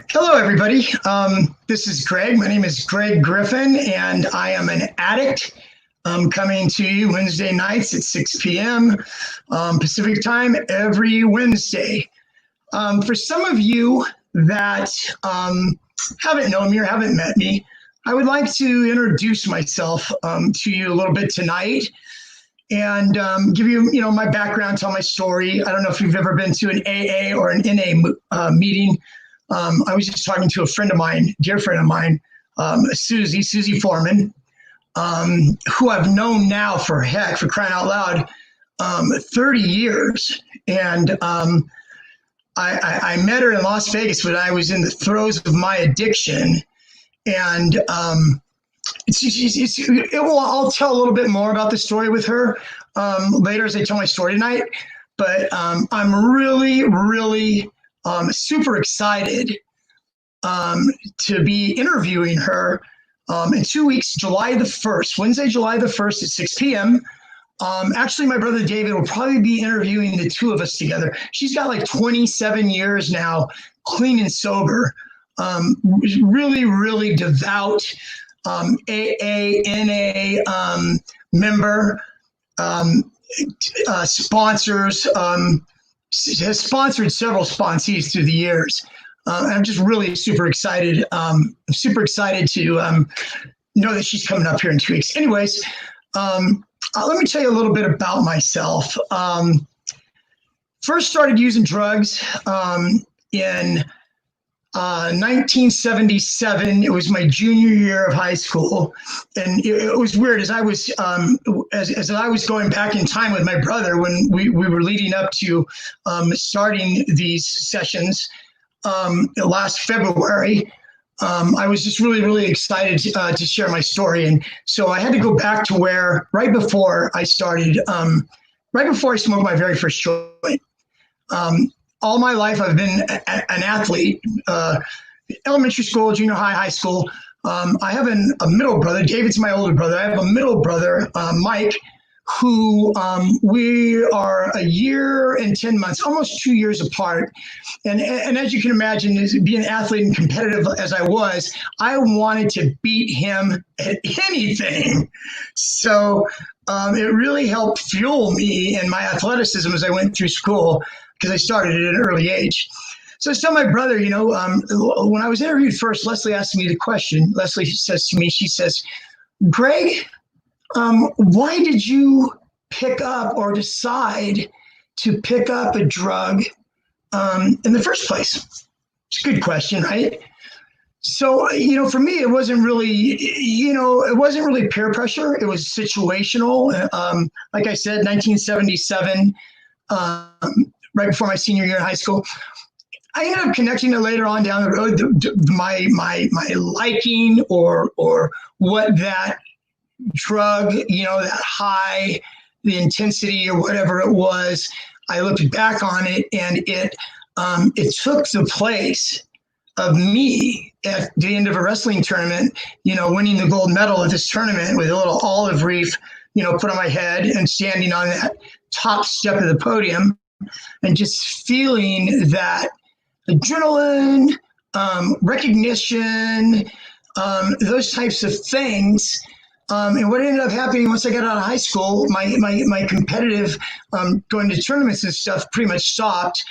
Hello, everybody. This is Greg. My name is Greg Griffin, and I am an addict. I'm coming to you Wednesday nights at 6 p.m. Pacific time every Wednesday. For some of you that haven't known me or haven't met me, I would like to introduce myself to you a little bit tonight and give you, my background, tell my story. I don't know if you've ever been to an AA or an NA meeting. I was just talking to a friend of mine, dear friend of mine, Susie Foreman, who I've known now for crying out loud, 30 years. And I met her in Las Vegas when I was in the throes of my addiction. And I'll tell a little bit more about the story with her later as I tell my story tonight. But I'm really super excited to be interviewing her in 2 weeks, July the 1st, Wednesday, July the 1st at 6 p.m. Actually, my brother David will probably be interviewing the two of us together. She's got like 27 years now, clean and sober, really devout AA, NA member, sponsors, has sponsored several sponsees through the years. I'm just really super excited. I'm super excited to know that she's coming up here in 2 weeks. Anyways, let me tell you a little bit about myself. First started using drugs in 1977. It was my junior year of high school, and it was weird as I was as I was going back in time with my brother when we were leading up to starting these sessions last February. I was just really excited to share my story, and so I had to go back to where right before I started, right before I smoked my very first joint. All my life, I've been an athlete, elementary school, junior high, high school. I have a middle brother. David's my older brother. I have a middle brother, Mike, who we are a year and 10 months, almost 2 years apart. And as you can imagine, being an athlete and competitive as I was, I wanted to beat him at anything. So it really helped fuel me in my athleticism as I went through school, because I started at an early age. So I was telling my brother, when I was interviewed first, Leslie asked me the question. Leslie says to me, she says, Greg, why did you pick up or decide to pick up a drug in the first place? It's a good question, right? So, for me, it wasn't really, peer pressure. It was situational. Like I said, 1977, right before my senior year in high school. I ended up connecting it later on down the road, my liking or what that drug, that high, the intensity or whatever it was. I looked back on it, and it took the place of me at the end of a wrestling tournament, winning the gold medal at this tournament with a little olive wreath, put on my head and standing on that top step of the podium and just feeling that adrenaline, recognition, those types of things. And what ended up happening once I got out of high school, my competitive going to tournaments and stuff pretty much stopped.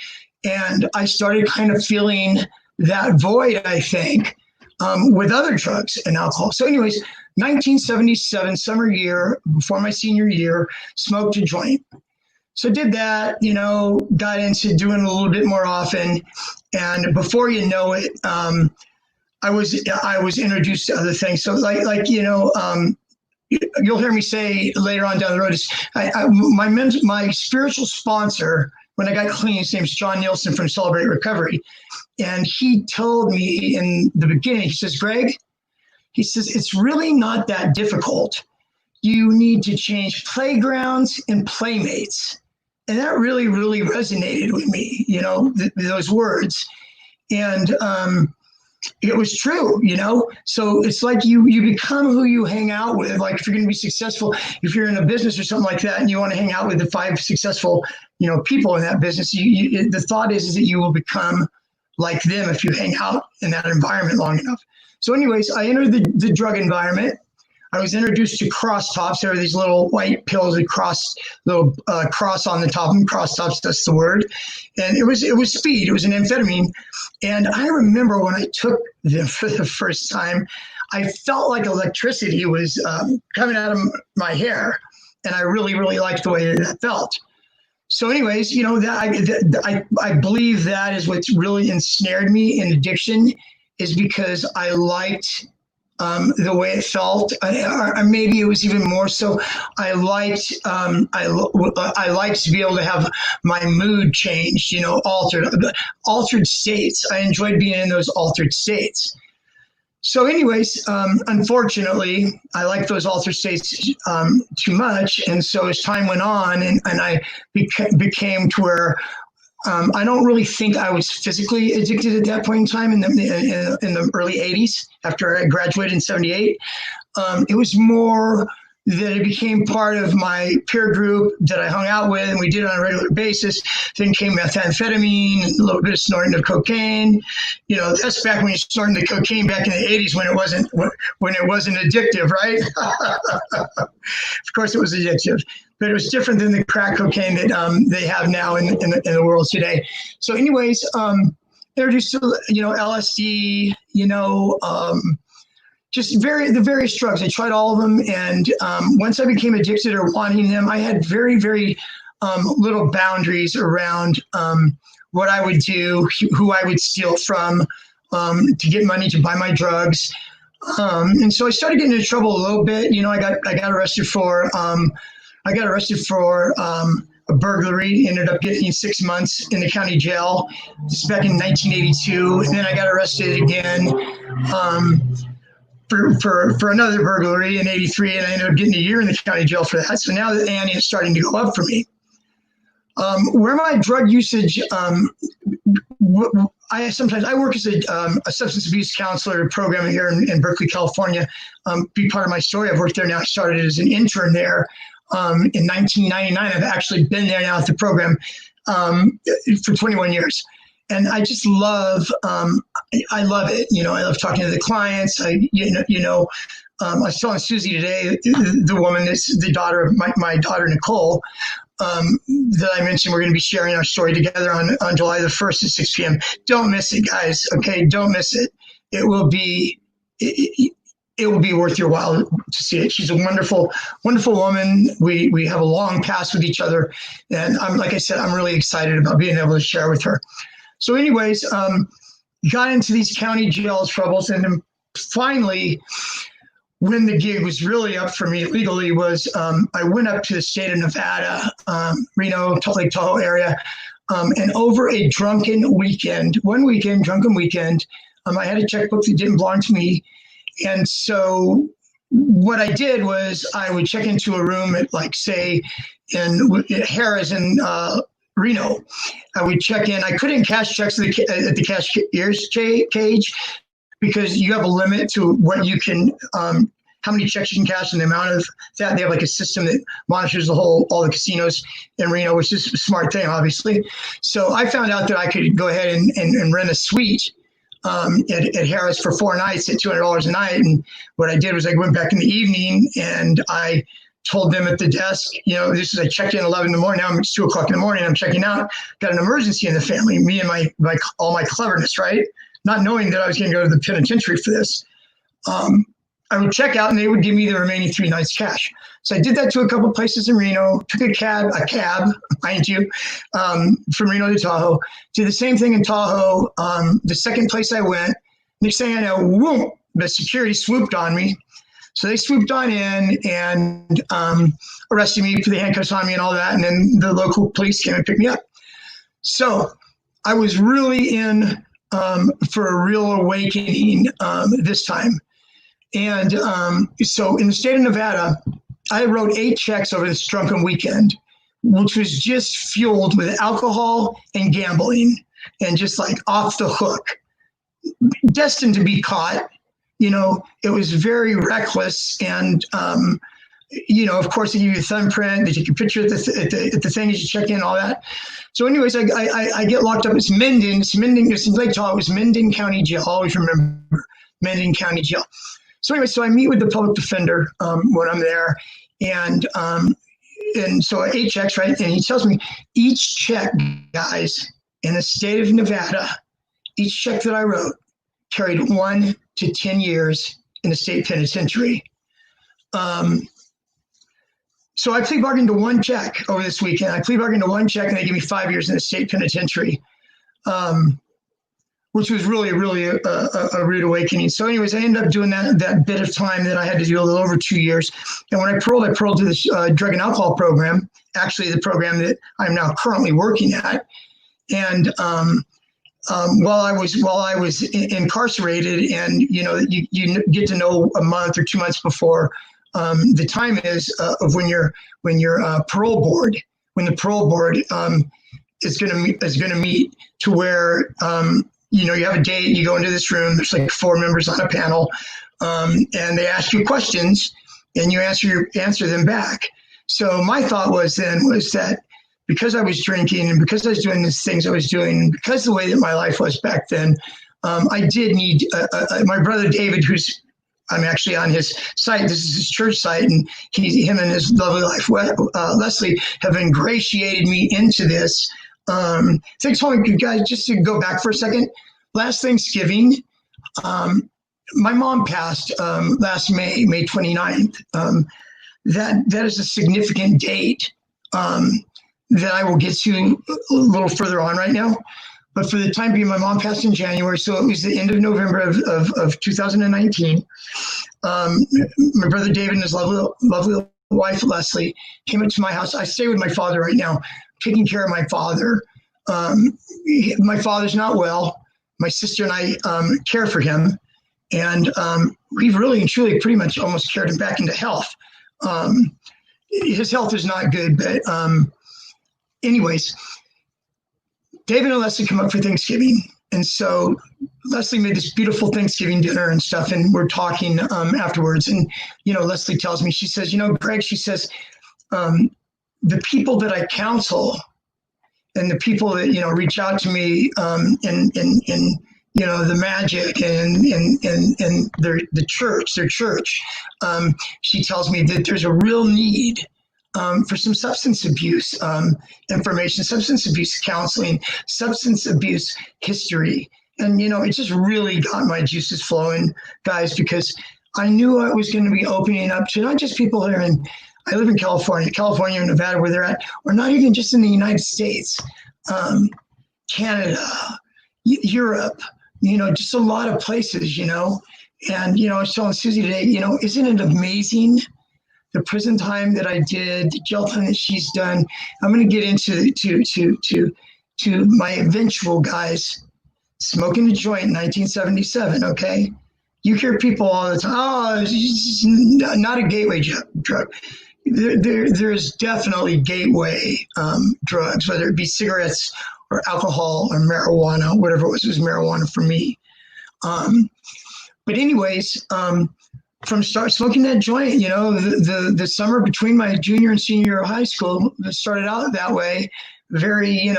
And I started kind of feeling that void, I think, with other drugs and alcohol. So anyways, 1977, summer year, before my senior year, smoked a joint. So did that, got into doing it a little bit more often. And before you know it, I was introduced to other things. So you'll hear me say later on down the road is my spiritual sponsor when I got clean, his name's John Nielsen from Celebrate Recovery. And he told me in the beginning, he says, Greg, he says, it's really not that difficult. You need to change playgrounds and playmates. And that really resonated with me, those words. And it was true, So it's like you become who you hang out with. Like if you're going to be successful, if you're in a business or something like that, and you want to hang out with the 5 successful, people in that business, the thought is that you will become like them if you hang out in that environment long enough. So anyways, I entered the drug environment. I was introduced to cross tops. There were these little white pills with little cross on the top of them. Cross tops, that's the word. And it was speed. It was an amphetamine. And I remember when I took them for the first time, I felt like electricity was coming out of my hair. And I really, really liked the way that felt. So anyways, you know, I believe that is what's really ensnared me in addiction, is because I liked the way it felt, or maybe it was even more so. I liked to be able to have my mood changed, you know, altered states. I enjoyed being in those altered states. So anyways, unfortunately, I liked those altered states too much, and so as time went on, and I became to where I don't really think I was physically addicted at that point in time in the early 80s after I graduated in 78. It was more that it became part of my peer group that I hung out with, and we did it on a regular basis. Then came methamphetamine, a little bit of snorting of cocaine. You know, that's back when you're snorting the cocaine back in the 80s when it wasn't addictive, right? Of course it was addictive, but it was different than the crack cocaine that they have now in the world today. So anyways, introduced to, you know, LSD, you know, just the various drugs. I tried all of them. And once I became addicted or wanting them, I had very, very little boundaries around what I would do, who I would steal from to get money to buy my drugs. And so I started getting into trouble a little bit. You know, I got arrested for a burglary, ended up getting 6 months in the county jail. This is back in 1982. And then I got arrested again for another burglary in 83, and I ended up getting a year in the county jail for that. So now the ante is starting to go up for me. Where my drug usage, I work as a substance abuse counselor program here in Berkeley, California. Be part of my story. I've worked there now. I started as an intern there in 1999. I've actually been there now at the program for 21 years. And I just love, I love it. You know, I love talking to the clients. I was telling Susie today, the woman that's the daughter of my daughter, Nicole, that I mentioned we're going to be sharing our story together on July the 1st at 6 p.m. Don't miss it, guys. Okay, don't miss it. It will be worth your while to see it. She's a wonderful, wonderful woman. We have a long past with each other. And like I said, I'm really excited about being able to share with her. So anyways, got into these county jail troubles. And then finally, when the gig was really up for me legally was I went up to the state of Nevada, Reno, Lake Tahoe area. And over a drunken weekend, I had a checkbook that didn't belong to me. And so what I did was I would check into a room at, like, say, at Harrah's in Reno. I would check in. I couldn't cash checks at the cashier's cage because you have a limit to what you can, how many checks you can cash and the amount of that. They have like a system that monitors all the casinos in Reno, which is a smart thing, obviously. So I found out that I could go ahead and rent a suite at Harrah's for 4 nights at $200 a night. And what I did was I went back in the evening and I told them at the desk, you know, I checked in 11 in the morning. Now it's 2 o'clock in the morning. I'm checking out. Got an emergency in the family. Me and all my cleverness, right? Not knowing that I was going to go to the penitentiary for this. I would check out and they would give me the remaining 3 nights cash. So I did that to a couple places in Reno. Took a cab, mind you, from Reno to Tahoe. Did the same thing in Tahoe. The second place I went, next thing I know, whoom, the security swooped on me. So they swooped on in and arrested me, put the handcuffs on me and all that. And then the local police came and picked me up. So I was really in for a real awakening this time. And so in the state of Nevada, I wrote 8 checks over this drunken weekend, which was just fueled with alcohol and gambling and just like off the hook, destined to be caught. You know, it was very reckless and of course, they give you a thumbprint. They take a picture at the thing as you check in, all that. So, anyways, I get locked up. It's Minden. It's in Lake Tahoe. It was Minden County Jail. I always remember Minden County Jail. So, anyway, so I meet with the public defender when I'm there, and so 8 checks, right? And he tells me each check, guys, in the state of Nevada, each check that I wrote carried 1 to 10 years in the state penitentiary. So I plea bargained to 1 check over this weekend. I plea bargained to 1 check, and they gave me 5 years in the state penitentiary, which was really, really a rude awakening. So anyways, I ended up doing that bit of time that I had to do a little over 2 years. And when I paroled to this drug and alcohol program, actually the program that I'm now currently working at. And while I was incarcerated, and you get to know a month or 2 months before the time is of when your parole board, when the parole board is going to meet, to where you have a date. You go into this room. There's like 4 members on a panel, and they ask you questions, and you answer them back. So my thought was that because I was drinking, and because I was doing these things I was doing, and because the way that my life was back then, I did need my brother David, I'm actually on his site. This is his church site, and him and his lovely wife, Leslie, have ingratiated me into this. Thanks, you guys. Just to go back for a second, last Thanksgiving, my mom passed last May 29th. That is a significant date that I will get to a little further on right now. But for the time being, my mom passed in January, so it was the end of November of 2019. My brother David and his lovely wife, Leslie, came up to my house. I stay with my father right now, taking care of my father. My father's not well. My sister and I care for him, and we've really and truly pretty much almost carried him back into health. His health is not good, but anyways, David and Leslie come up for Thanksgiving. And so Leslie made this beautiful Thanksgiving dinner and stuff. And we're talking afterwards. And, Leslie tells me, she says, Greg, she says, the people that I counsel and the people that, reach out to me in the Magick and their church, she tells me that there's a real need for some substance abuse information, substance abuse counseling, substance abuse history. And, it just really got my juices flowing, guys, because I knew I was going to be opening up to not just people here I live in California and Nevada, where they're at, or not even just in the United States, Canada, Europe, just a lot of places, And, I was telling Susie today, isn't it amazing? The prison time that I did, the jail time that she's done. I'm going to get into to my eventual, guys, smoking a joint in 1977. Okay, you hear people all the time, oh, it's not a gateway drug. There's definitely gateway drugs, whether it be cigarettes or alcohol or marijuana, whatever it was marijuana for me. But anyways. From start smoking that joint, the summer between my junior and senior year of high school, it started out that way. Very,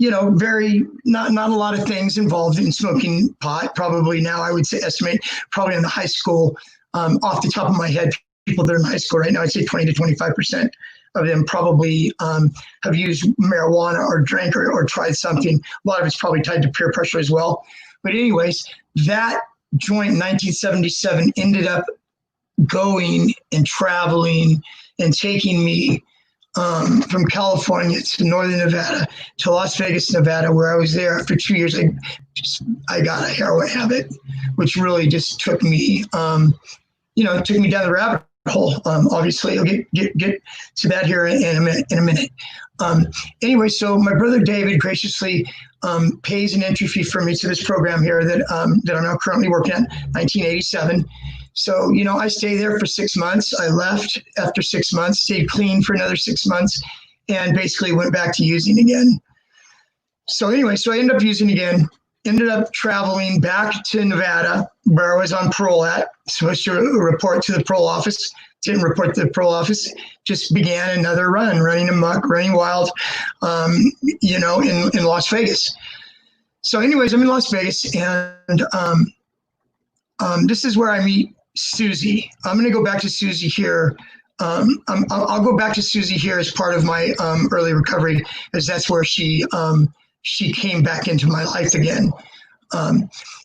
very not a lot of things involved in smoking pot. Probably now I would say estimate probably in the high school, off the top of my head, people that are in high school right now, I'd say 20 to 25% of them probably have used marijuana or drank or tried something. A lot of it's probably tied to peer pressure as well. But anyways, that joint in 1977 ended up going and traveling and taking me from California to Northern Nevada to Las Vegas, Nevada, where I was there for 2 years. I got a heroin habit, which really just took me, took me down the rabbit hole. Obviously, I'll get to that here in a minute. Anyway, so my brother David graciously pays an entry fee for me to this program here that I'm now currently working at, 1987. So, I stayed there for 6 months. I left after 6 months, stayed clean for another 6 months, and basically went back to using again. So anyway, I ended up using again. ended up traveling back to Nevada, where I was on parole at, supposed to report to the parole office. Didn't report to the parole office, just began another run, running amok, running wild, in Las Vegas. So anyways, I'm in Las Vegas, and this is where I meet Susie. I'm going to go back to Susie here. I'll go back to Susie here as part of my early recovery, as that's where she came back into my life again.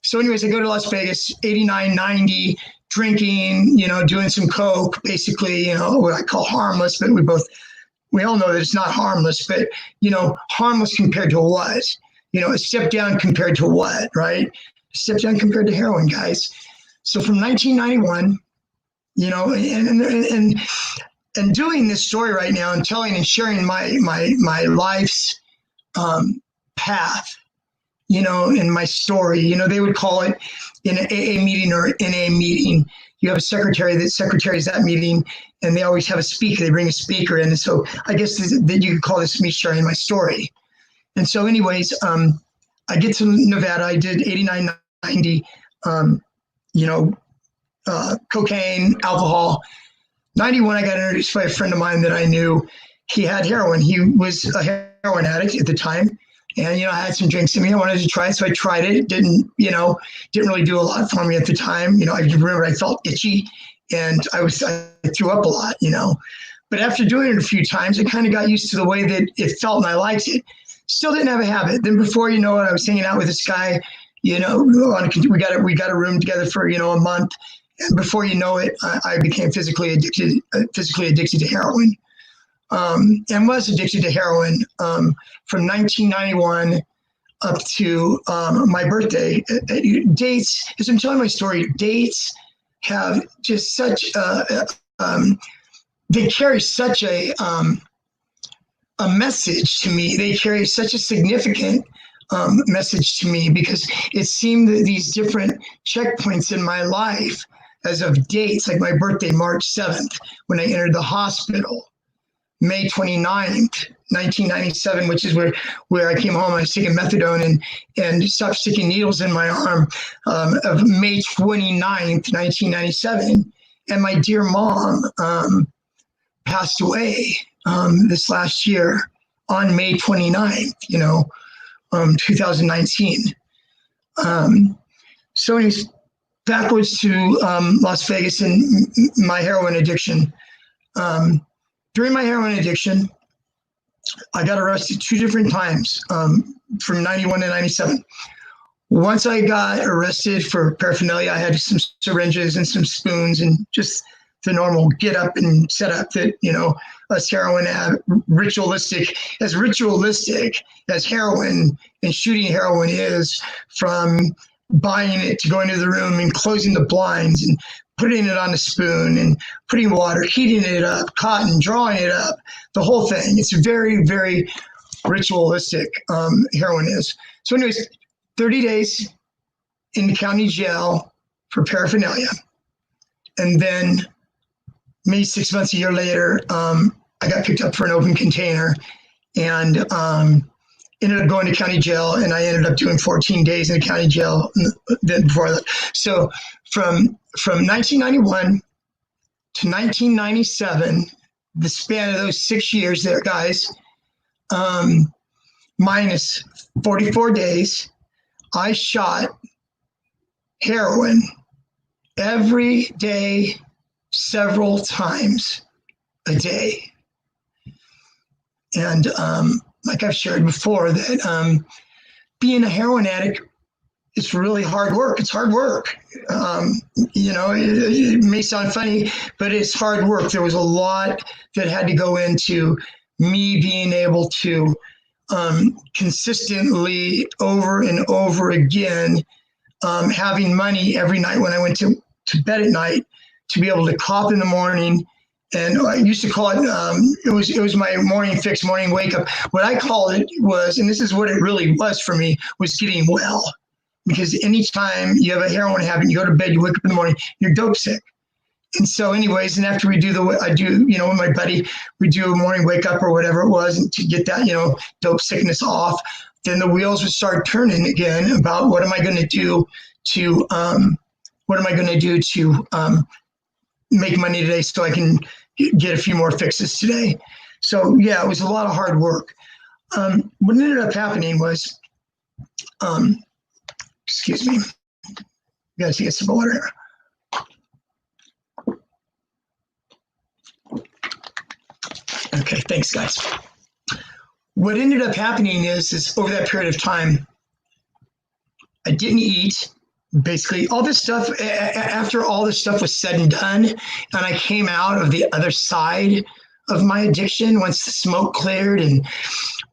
So anyways, I go to Las Vegas, 89, 90, drinking, doing some coke, basically, what I call harmless, but we all know that it's not harmless, but, harmless compared to what? A step down compared to what, right? A step down compared to heroin, guys. So from 1991, and doing this story right now and telling and sharing my life's path, in my story, they would call it in an AA meeting or NA meeting. You have a secretary secretaries that meeting, and they always have a speaker. They bring a speaker in. And so I guess that you could call this me sharing my story. And so anyways, I get to Nevada. I did 89, 90, cocaine, alcohol. 91, I got introduced by a friend of mine that I knew. He had heroin. He was a heroin addict at the time. And, I had some drinks in me. I wanted to try it. So I tried it. It didn't really do a lot for me at the time. I remember I felt itchy and I threw up a lot, But after doing it a few times, I kind of got used to the way that it felt and I liked it. Still didn't have a habit. Then before you know it, I was hanging out with this guy, we got a room together for, a month. And before you know it, I became physically addicted to heroin. And was addicted to heroin from 1991 up to my birthday. Dates, as I'm telling my story, dates have just such they carry such a message to me. They carry such a significant message to me, because it seemed that these different checkpoints in my life, as of dates, like my birthday, March 7th, when I entered the hospital, May 29th, 1997, which is where I came home. I was taking methadone and stopped sticking needles in my arm, of May 29th, 1997. And my dear mom passed away this last year on May 29th, 2019. So anyways, backwards to Las Vegas and my heroin addiction. During my heroin addiction, I got arrested 2 different times from 91 to 97. Once I got arrested for paraphernalia, I had some syringes and some spoons and just the normal get up and set up that, us heroin ritualistic as heroin and shooting heroin is, from buying it to going to the room and closing the blinds and putting it on a spoon and putting water, heating it up, cotton, drawing it up, the whole thing. It's very, very ritualistic, heroin is. So anyways, 30 days in the county jail for paraphernalia. And then maybe 6 months, a year later, I got picked up for an open container and ended up going to county jail, and I ended up doing 14 days in the county jail before that. So from 1991 to 1997, the span of those 6 years there, guys, minus 44 days, I shot heroin every day, several times a day. And like I've shared before, that being a heroin addict, it's really hard work. It's hard work. It may sound funny, but it's hard work. There was a lot that had to go into me being able to consistently over and over again, having money every night when I went to bed at night to be able to cop in the morning. And I used to call it, it was my morning fix, morning wake up. What I called it was, and this is what it really was for me, was getting well. Because anytime you have a heroin habit, you go to bed, you wake up in the morning, you're dope sick. And so anyways, and after we do with my buddy, we do a morning wake up or whatever it was, and to get that, dope sickness off. then the wheels would start turning again about what am I going to do to make money today so I can get a few more fixes today. So yeah, it was a lot of hard work. What ended up happening was, excuse me, you guys get some water here. Okay, thanks guys. What ended up happening is over that period of time, I didn't eat. Basically, all this stuff, after all this stuff was said and done, and I came out of the other side of my addiction, once the smoke cleared and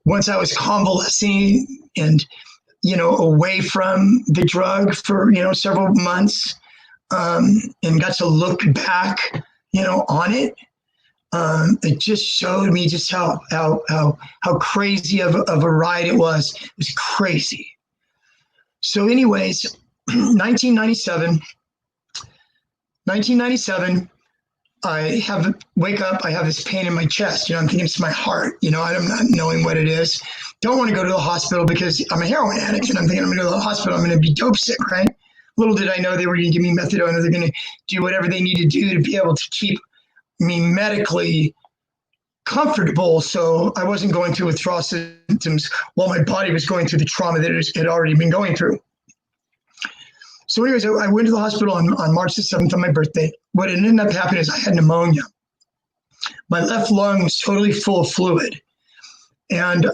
once I was convalescing and, away from the drug for, several months, and got to look back, on it. It just showed me just how crazy of a ride it was. It was crazy. So anyways, 1997, I wake up, I have this pain in my chest. I'm thinking it's my heart. I'm not knowing what it is. Don't want to go to the hospital because I'm a heroin addict, and I'm thinking I'm going to go to the hospital. I'm going to be dope sick, right? Little did I know they were going to give me methadone, or they're going to do whatever they need to do to be able to keep me medically comfortable, so I wasn't going through withdrawal symptoms while my body was going through the trauma that it had already been going through. So anyways, I went to the hospital on March the 7th on my birthday. What ended up happening is I had pneumonia. My left lung was totally full of fluid. And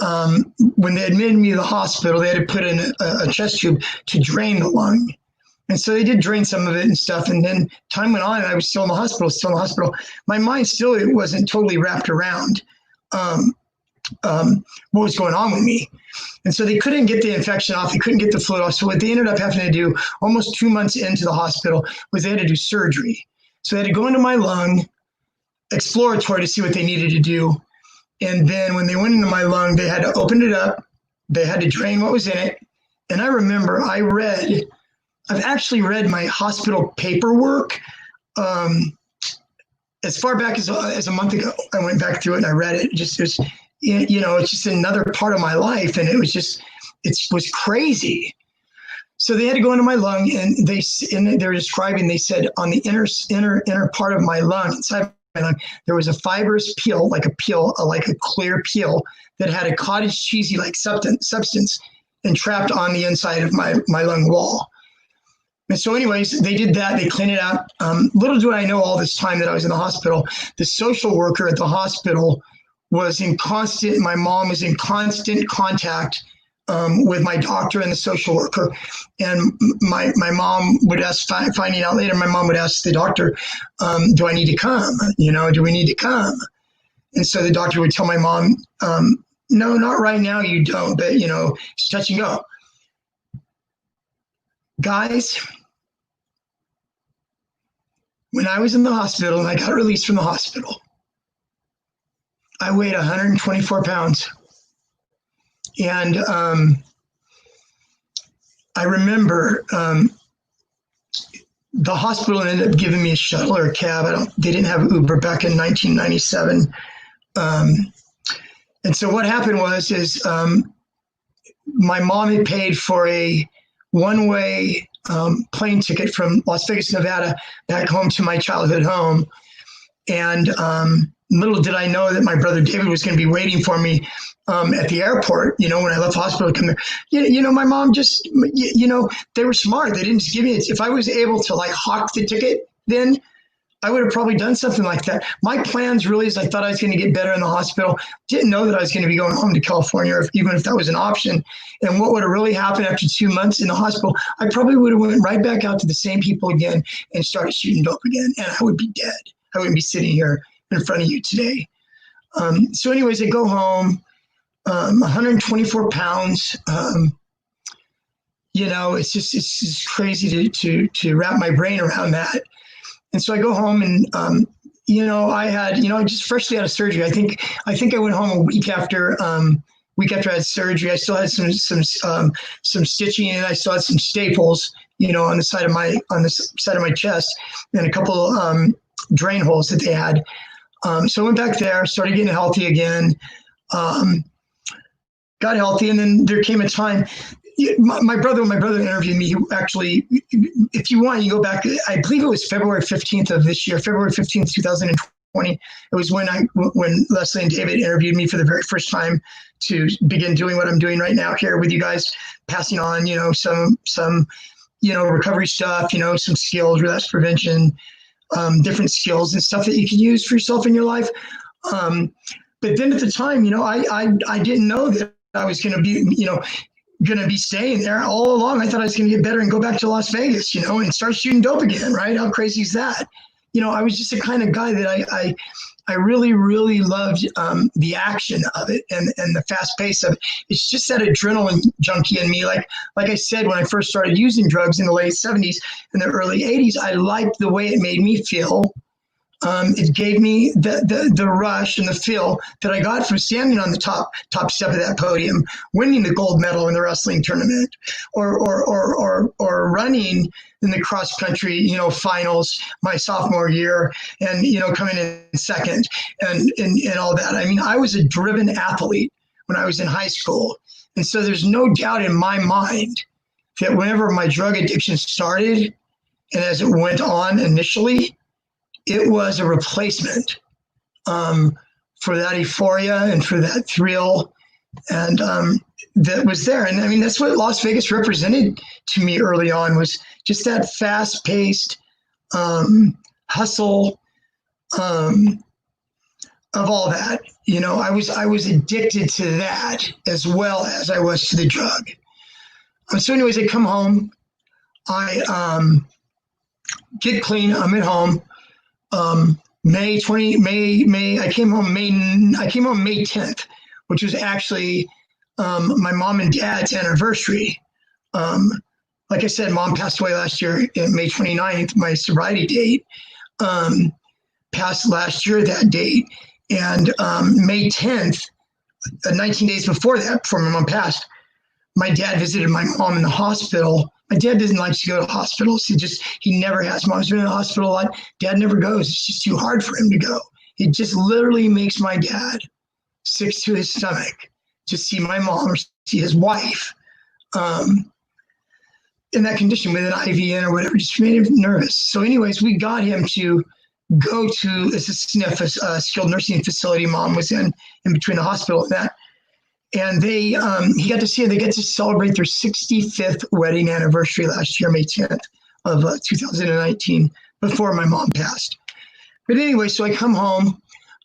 when they admitted me to the hospital, they had to put in a chest tube to drain the lung. And so they did drain some of it and stuff. And then time went on and I was still in the hospital. My mind still wasn't totally wrapped around what was going on with me. And so they couldn't get the infection off. They couldn't get the fluid off. So what they ended up having to do almost 2 months into the hospital was they had to do surgery. So they had to go into my lung, exploratory, to see what they needed to do. And then when they went into my lung, they had to open it up. They had to drain what was in it. And I remember I've actually read my hospital paperwork as far back as a month ago. I went back through it and I read it. It's just another part of my life, and it was crazy. So they had to go into my lung, and they're describing. They said on the inner part of my lung, inside my lung, there was a fibrous peel, like a clear peel that had a cottage cheesy like substance entrapped on the inside of my lung wall. And so anyways, they did that. They cleaned it out. Little do I know all this time that I was in the hospital, the social worker at the hospital my mom was in constant contact with my doctor and the social worker. And my mom would ask, finding out later, my mom would ask the doctor, do I need to come? Do we need to come? And so the doctor would tell my mom, no, not right now, you don't, but it's touch and go. Guys, when I was in the hospital and I got released from the hospital, I weighed 124 pounds. And I remember the hospital ended up giving me a shuttle or a cab. They didn't have Uber back in 1997. And so what happened was my mom had paid for a one-way plane ticket from Las Vegas, Nevada, back home to my childhood home. And little did I know that my brother David was going to be waiting for me at the airport, when I left the hospital to come there. My mom just, they were smart. They didn't just give me it. If I was able to hawk the ticket, then I would have probably done something like that. My plans really is I thought I was going to get better in the hospital. Didn't know that I was going to be going home to California, even if that was an option. And what would have really happened after 2 months in the hospital, I probably would have went right back out to the same people again and started shooting dope again. And I would be dead. I wouldn't be sitting here in front of you today. So anyways, I go home, 124 pounds. It's just crazy to wrap my brain around that. And so I go home and, I had, just freshly out of surgery. I think I went home a week after I had surgery. I still had some stitching, and I still had some staples, on the side of my chest, and a couple drain holes that they had. So I went back there, started getting healthy again. got healthy. And then there came a time, when my brother interviewed me, actually, if you want, you go back, I believe it was February 15th of this year, February 15th, 2020. It was when Leslie and David interviewed me for the very first time to begin doing what I'm doing right now here with you guys, passing on, some recovery stuff, some skills, relapse prevention, different skills and stuff that you can use for yourself in your life. But then at the time, I didn't know that I was going to be, staying there all along. I thought I was going to get better and go back to Las Vegas, and start shooting dope again, right? How crazy is that? I was just the kind of guy that I really, really loved the action of it and the fast pace of it. It's just that adrenaline junkie in me. Like I said, when I first started using drugs in the late 70s and the early 80s, I liked the way it made me feel. It gave me the rush and the feel that I got from standing on the top step of that podium, winning the gold medal in the wrestling tournament, or running in the cross country, finals my sophomore year, and coming in second, and all that. I mean, I was a driven athlete when I was in high school, and so there's no doubt in my mind that whenever my drug addiction started, and as it went on initially, it was a replacement for that euphoria and for that thrill, and that was there. And I mean, that's what Las Vegas represented to me early on, was just that fast-paced hustle of all that. I was addicted to that as well as I was to the drug. So anyways, I come home, I get clean, I'm at home. I came home May 10th, which was actually my mom and dad's anniversary. Like I said, mom passed away last year in May 29th, my sobriety date, passed last year that date. And May 10th, 19 days before my mom passed, my dad visited my mom in the hospital. My dad doesn't like to go to hospitals. He never has. Mom's been in the hospital a lot. Dad never goes. It's just too hard for him to go. It just literally makes my dad sick to his stomach to see my mom or see his wife in that condition with an IV in or whatever. Just made him nervous. So anyways, we got him to go to, it's a SNF, a skilled nursing facility mom was in between the hospital and that. And he got to see her. They got to celebrate their 65th wedding anniversary last year, May 10th of 2019, before my mom passed. But anyway, so I come home.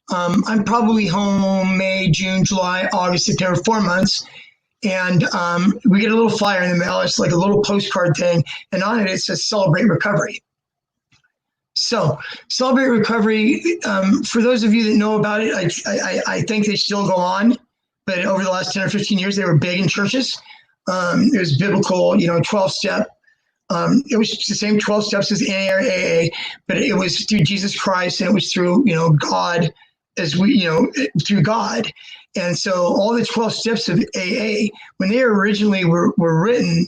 I'm probably home May, June, July, August, September, 4 months. And we get a little flyer in the mail. It's like a little postcard thing. And on it says Celebrate Recovery. So Celebrate Recovery, for those of you that know about it, I think they still go on. But over the last 10 or 15 years, they were big in churches. It was biblical, 12-step. It was the same 12 steps as AA, but it was through Jesus Christ, and it was through, God, through God. And so all the 12 steps of AA, when they originally were written,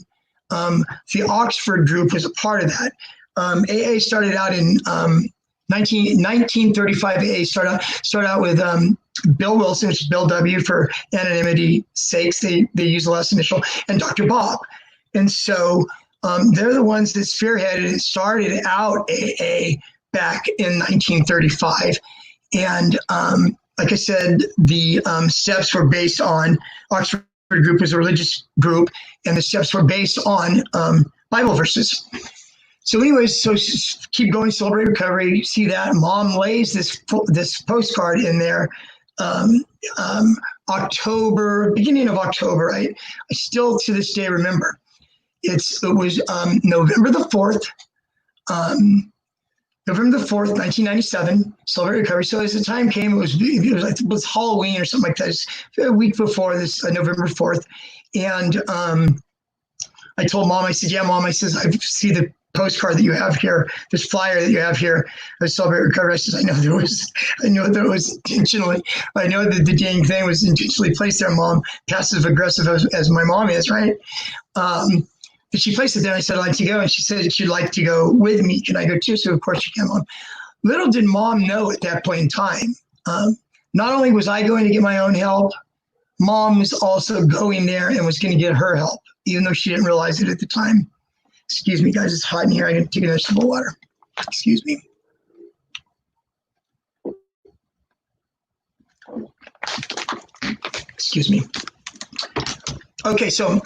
the Oxford group was a part of that. AA started out in 1935. AA started out with Bill Wilson, which is Bill W. for anonymity sakes. They use the last initial, and Dr. Bob. And so they're the ones that spearheaded and started out AA back in 1935. And like I said, the steps were based on, Oxford group was a religious group, and the steps were based on Bible verses. So anyways, so keep going, Celebrate Recovery. See that mom lays this postcard in there, beginning of October. I still to this day remember. It was November the 4th, 1997, Celebrate Recovery. So as the time came, it was Halloween or something like that. It was a week before this, November 4th. And I told mom, I said, yeah, mom, I says, I see the postcard that you have here, this flyer that you have here, of Celebrate Recovery. I says, I know that it was intentionally, I know that the dang thing was intentionally placed there, mom, passive aggressive as my mom is, right? But she placed it there. I said, I'd like to go. And she said she'd like to go with me. Can I go too? So of course she came on. Little did mom know at that point in time, not only was I going to get my own help, Mom was also going there and was going to get her help, even though she didn't realize it at the time. Excuse me, guys, it's hot in here. I got to take another sip of water. Excuse me. Excuse me. Okay, so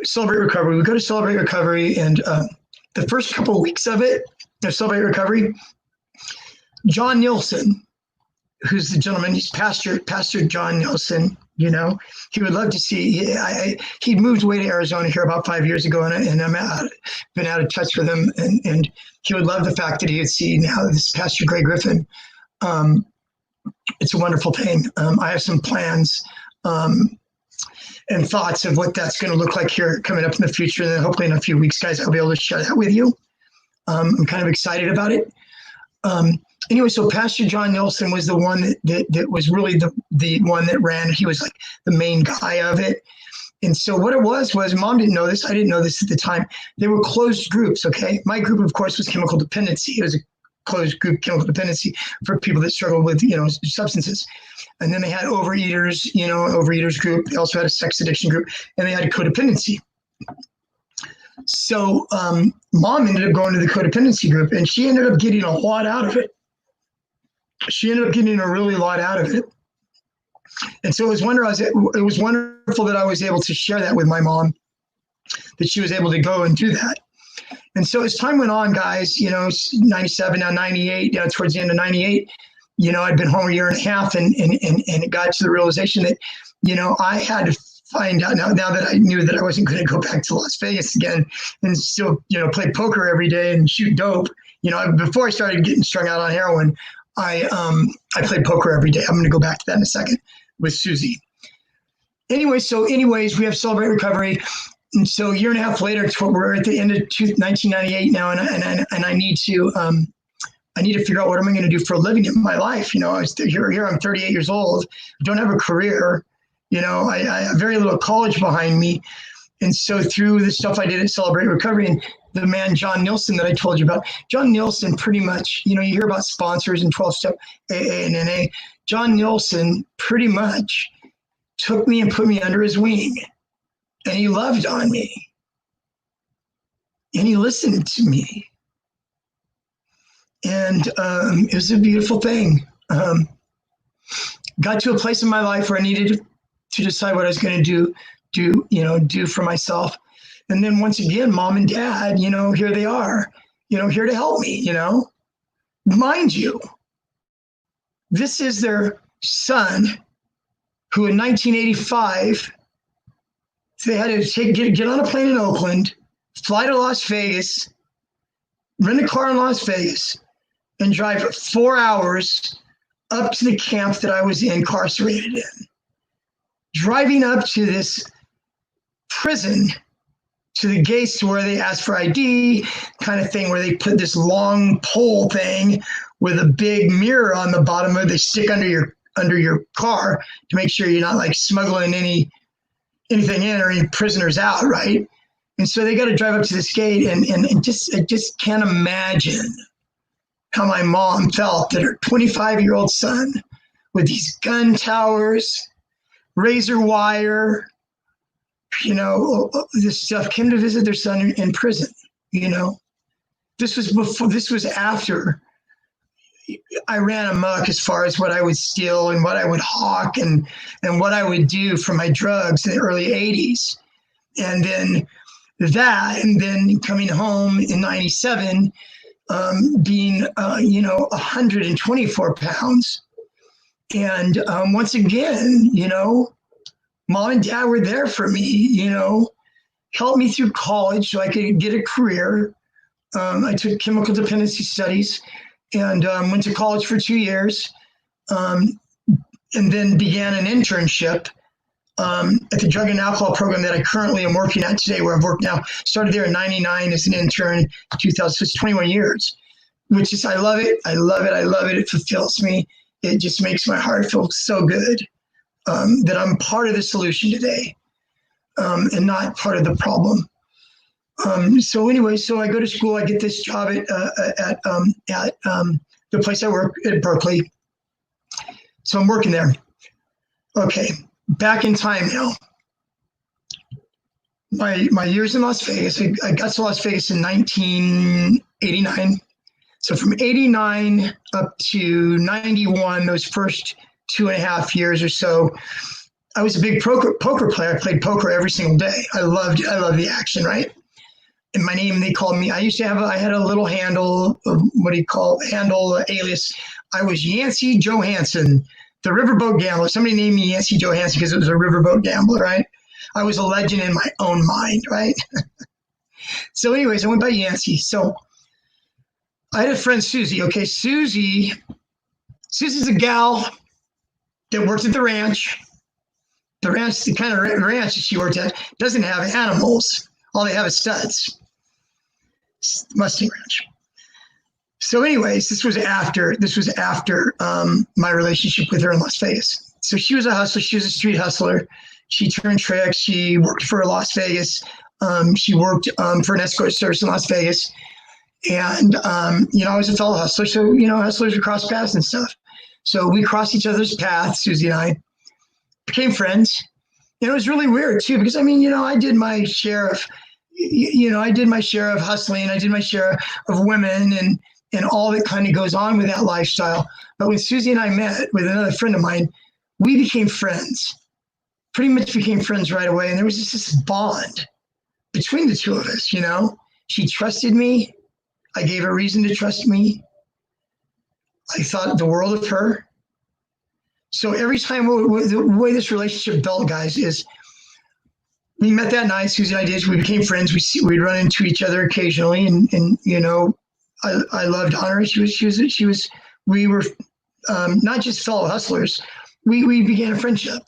Celebrate Recovery. We go to Celebrate Recovery, and the first couple of weeks of it, Celebrate Recovery, John Nielsen, who's the gentleman, he's Pastor John Nielsen, you know, he would love to see, he moved away to Arizona here about 5 years ago, and I'm been out of touch with him, and he would love the fact that he would see now this Pastor Greg Griffin. It's a wonderful thing. I have some plans and thoughts of what that's going to look like here coming up in the future, and then hopefully in a few weeks, guys, I'll be able to share that with you. I'm kind of excited about it. Anyway, so Pastor John Nielsen was the one that was really the one that ran. He was like the main guy of it. And so what it was Mom didn't know this. I didn't know this at the time. They were closed groups, okay? My group, of course, was chemical dependency. It was a closed group chemical dependency for people that struggle with, substances. And then they had overeaters, overeaters group. They also had a sex addiction group, and they had a codependency. So Mom ended up going to the codependency group, and she ended up getting a lot out of it. She ended up getting a really lot out of it. And so it was wonderful that I was able to share that with my mom, that she was able to go and do that. And so as time went on, guys, 97, now 98, towards the end of 98, I'd been home a year and a half, and it got to the realization that, I had to find out now that I knew that I wasn't going to go back to Las Vegas again and still, play poker every day and shoot dope. Before I started getting strung out on heroin, I played poker every day. I'm going to go back to that in a second with Susie. Anyways, we have Celebrate Recovery. And so a year and a half later, we're at the end of 1998 now, and I need to figure out what am I going to do for a living in my life. Here I'm 38 years old, don't have a career. I have very little college behind me. And so through the stuff I did at Celebrate Recovery and the man, John Nielsen, that I told you about, John Nielsen pretty much, you hear about sponsors and 12-step AA and NA. John Nielsen pretty much took me and put me under his wing, and he loved on me, and he listened to me. And it was a beautiful thing. Got to a place in my life where I needed to decide what I was going to do for myself. And then once again, Mom and Dad, here they are, here to help me, Mind you, this is their son who in 1985, they had to get on a plane in Oakland, fly to Las Vegas, rent a car in Las Vegas, and drive 4 hours up to the camp that I was incarcerated in. Driving up to this prison, to the gates where they ask for ID, kind of thing, where they put this long pole thing with a big mirror on the bottom of it. They stick under your car to make sure you're not like smuggling anything in or any prisoners out, right? And so they got to drive up to this gate, and I just can't imagine how my mom felt that her 25-year-old son with these gun towers, razor wire, this stuff, came to visit their son in prison. This was after I ran amok as far as what I would steal and what I would hawk and what I would do for my drugs in the early 80s. And then coming home in 97, being 124 pounds. And once again, Mom and Dad were there for me, helped me through college so I could get a career. I took chemical dependency studies and went to college for 2 years, and then began an internship at the drug and alcohol program that I currently am working at today, where I've worked now. Started there in 99 as an intern, 2000, so it's 21 years, which is, I love it. I love it. I love it. It fulfills me. It just makes my heart feel so good that I'm part of the solution today and not part of the problem. So I go to school. I get this job at the place I work at Berkeley. So I'm working there. Okay. back in time now. My years in Las Vegas, I got to Las Vegas in 1989. So from 89 up to 91, those first 2.5 years or so, I was a big poker player. I played poker every single day. I loved the action, right? And my name, they called me, I had a little handle, alias. I was Yancey Johansson, the riverboat gambler. Somebody named me Yancey Johansson because it was a riverboat gambler, right? I was a legend in my own mind, right? So anyways, I went by Yancey. So I had a friend, Susie. Okay, Susie's a gal that worked at the ranch. The ranch, the kind of ranch that she worked at, doesn't have animals. All they have is studs. Mustang Ranch. So anyways, this was after my relationship with her in Las Vegas. So she was a hustler. She was a street hustler. She turned tricks. She worked for Las Vegas. She worked for an escort service in Las Vegas. And, I was a fellow hustler. So, hustlers would cross paths and stuff. So we crossed each other's paths, Susie and I. Became friends. And it was really weird, too, because, I did my share of, hustling. I did my share of women and all that kind of goes on with that lifestyle. But when Susie and I met with another friend of mine, we became friends. Pretty much became friends right away. And there was just this bond between the two of us, She trusted me. I gave her reason to trust me. I thought the world of her. So every time, the way this relationship built, guys, is we met that night. Susie and I did. We became friends. We'd run into each other occasionally, and I loved on her. We were not just fellow hustlers. We began a friendship.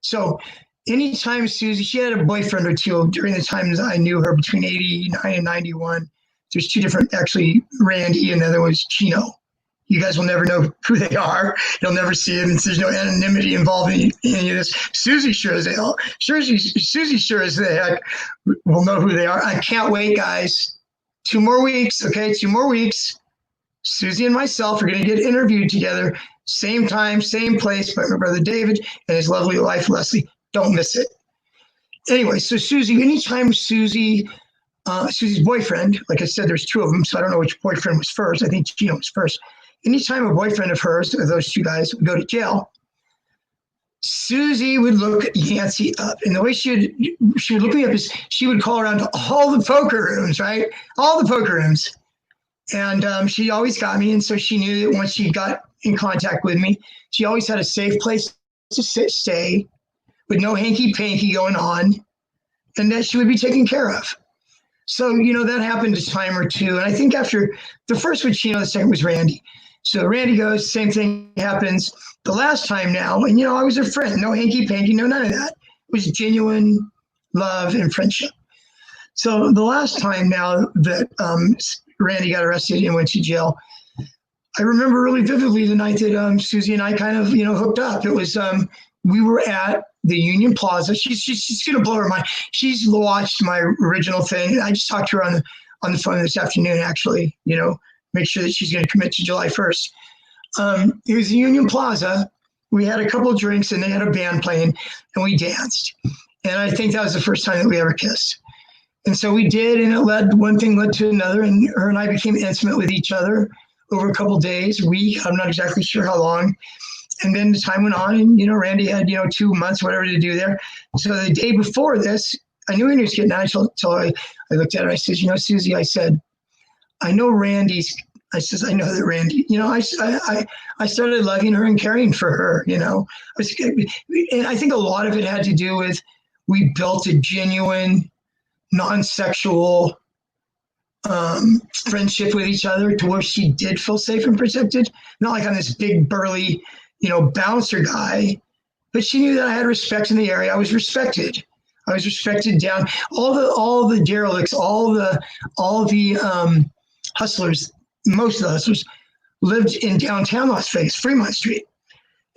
So anytime Susie, she had a boyfriend or two during the times I knew her between 89 and 91. There's two different, actually, Randy and the other one's Chino. You guys will never know who they are. You'll never see it. And there's no anonymity involved in any of this. Susie sure as hell. Susie sure as the heck will know who they are. I can't wait, guys. 2 more weeks, okay? 2 more weeks. Susie and myself are going to get interviewed together. Same time, same place, by my brother David and his lovely wife, Leslie. Don't miss it. Anyway, so Susie, anytime Susie's boyfriend, like I said, there's 2 of them, so I don't know which boyfriend was first. I think Gino was first. Anytime a boyfriend of hers, or those 2 guys, would go to jail, Susie would look Yancey up. And the way she would look me up is she would call around to all the poker rooms, right? All the poker rooms. And she always got me. And so she knew that once she got in contact with me, she always had a safe place to stay with no hanky-panky going on, and that she would be taken care of. So, that happened a time or 2. And I think after the first was Chino, the second was Randy. So Randy goes, same thing happens the last time now. And, I was a friend, no hanky-panky, no none of that. It was genuine love and friendship. So the last time now that Randy got arrested and went to jail, I remember really vividly the night that Susie and I kind of, hooked up. It was, we were at the Union Plaza. She's going to blow her mind. She's watched my original thing. I just talked to her on the phone this afternoon, actually, make sure that she's going to commit to July 1st. It was the Union Plaza. We had a couple of drinks and they had a band playing and we danced. And I think that was the first time that we ever kissed. And so we did, and one thing led to another, and her and I became intimate with each other over a couple of days, week. I'm not exactly sure how long. And then the time went on, and, Randy had, 2 months, whatever to do there. So the day before this, I knew he was getting out until I looked at her. I said, Susie, I said, I know I know that Randy, I started loving her and caring for her, and I think a lot of it had to do with we built a genuine, non-sexual friendship with each other to where she did feel safe and protected. Not like I'm this big, burly, bouncer guy, but she knew that I had respect in the area. I was respected down. All the derelicts, all the hustlers, most of the hustlers lived in downtown Las Vegas, Fremont Street.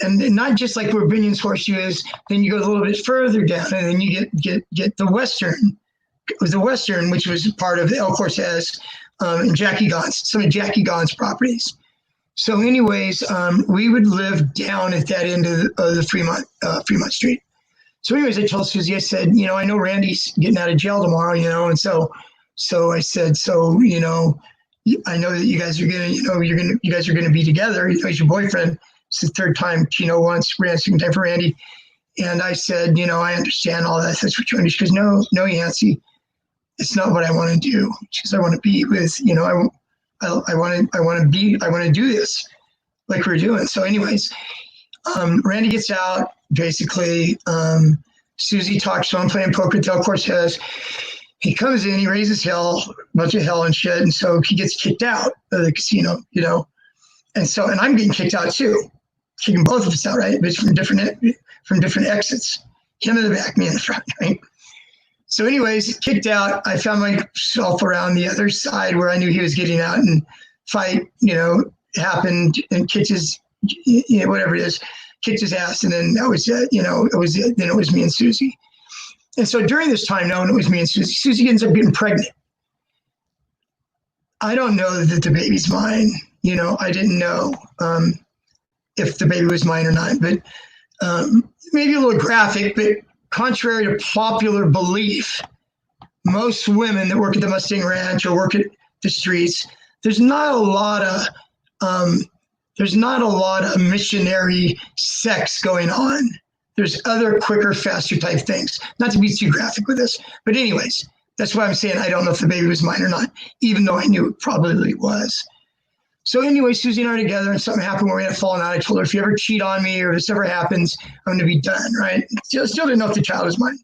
And not just like where Binion's Horseshoe is, then you go a little bit further down and then you get the Western. It was the Western, which was part of El Cortez and Jackie Gaughan's, some of Jackie Gaughan's properties. So anyways, we would live down at that end of the Fremont Street. So anyways, I told Susie, I said, I know Randy's getting out of jail tomorrow, and so I said, I know that you guys are gonna, you guys are gonna be together. He's your boyfriend. It's the third time Chino once, second time for Randy. And I said, I understand all that. That's what you want to do. She goes, no, Yancy, it's not what I want to do. She goes, I want to be with, I want to do this like we're doing. So anyways, Randy gets out, basically. Susie talks to him, playing poker at Del Cortez. He comes in, he raises hell, a bunch of hell and shit, and so he gets kicked out of the casino, and I'm getting kicked out too, kicking both of us out, right? But it's from different exits. Him in the back, me in the front, right? So anyways, kicked out. I found myself around the other side where I knew he was getting out, and fight, happened, and kicked his, whatever it is, kicked his ass, and then that was it. It was it. Then it was me and Susie. And so during this time, knowing it was me and Susie ends up getting pregnant. I don't know that the baby's mine. I didn't know if the baby was mine or not, but maybe a little graphic, but contrary to popular belief, most women that work at the Mustang Ranch or work at the streets, there's not a lot of missionary sex going on. There's other quicker, faster type things. Not to be too graphic with this, but anyways, that's why I'm saying I don't know if the baby was mine or not, even though I knew it probably was. So anyway, Susie and I are together, and something happened where we had a falling out. I told her, if you ever cheat on me or if this ever happens, I'm going to be done, right? Still didn't know if the child was mine.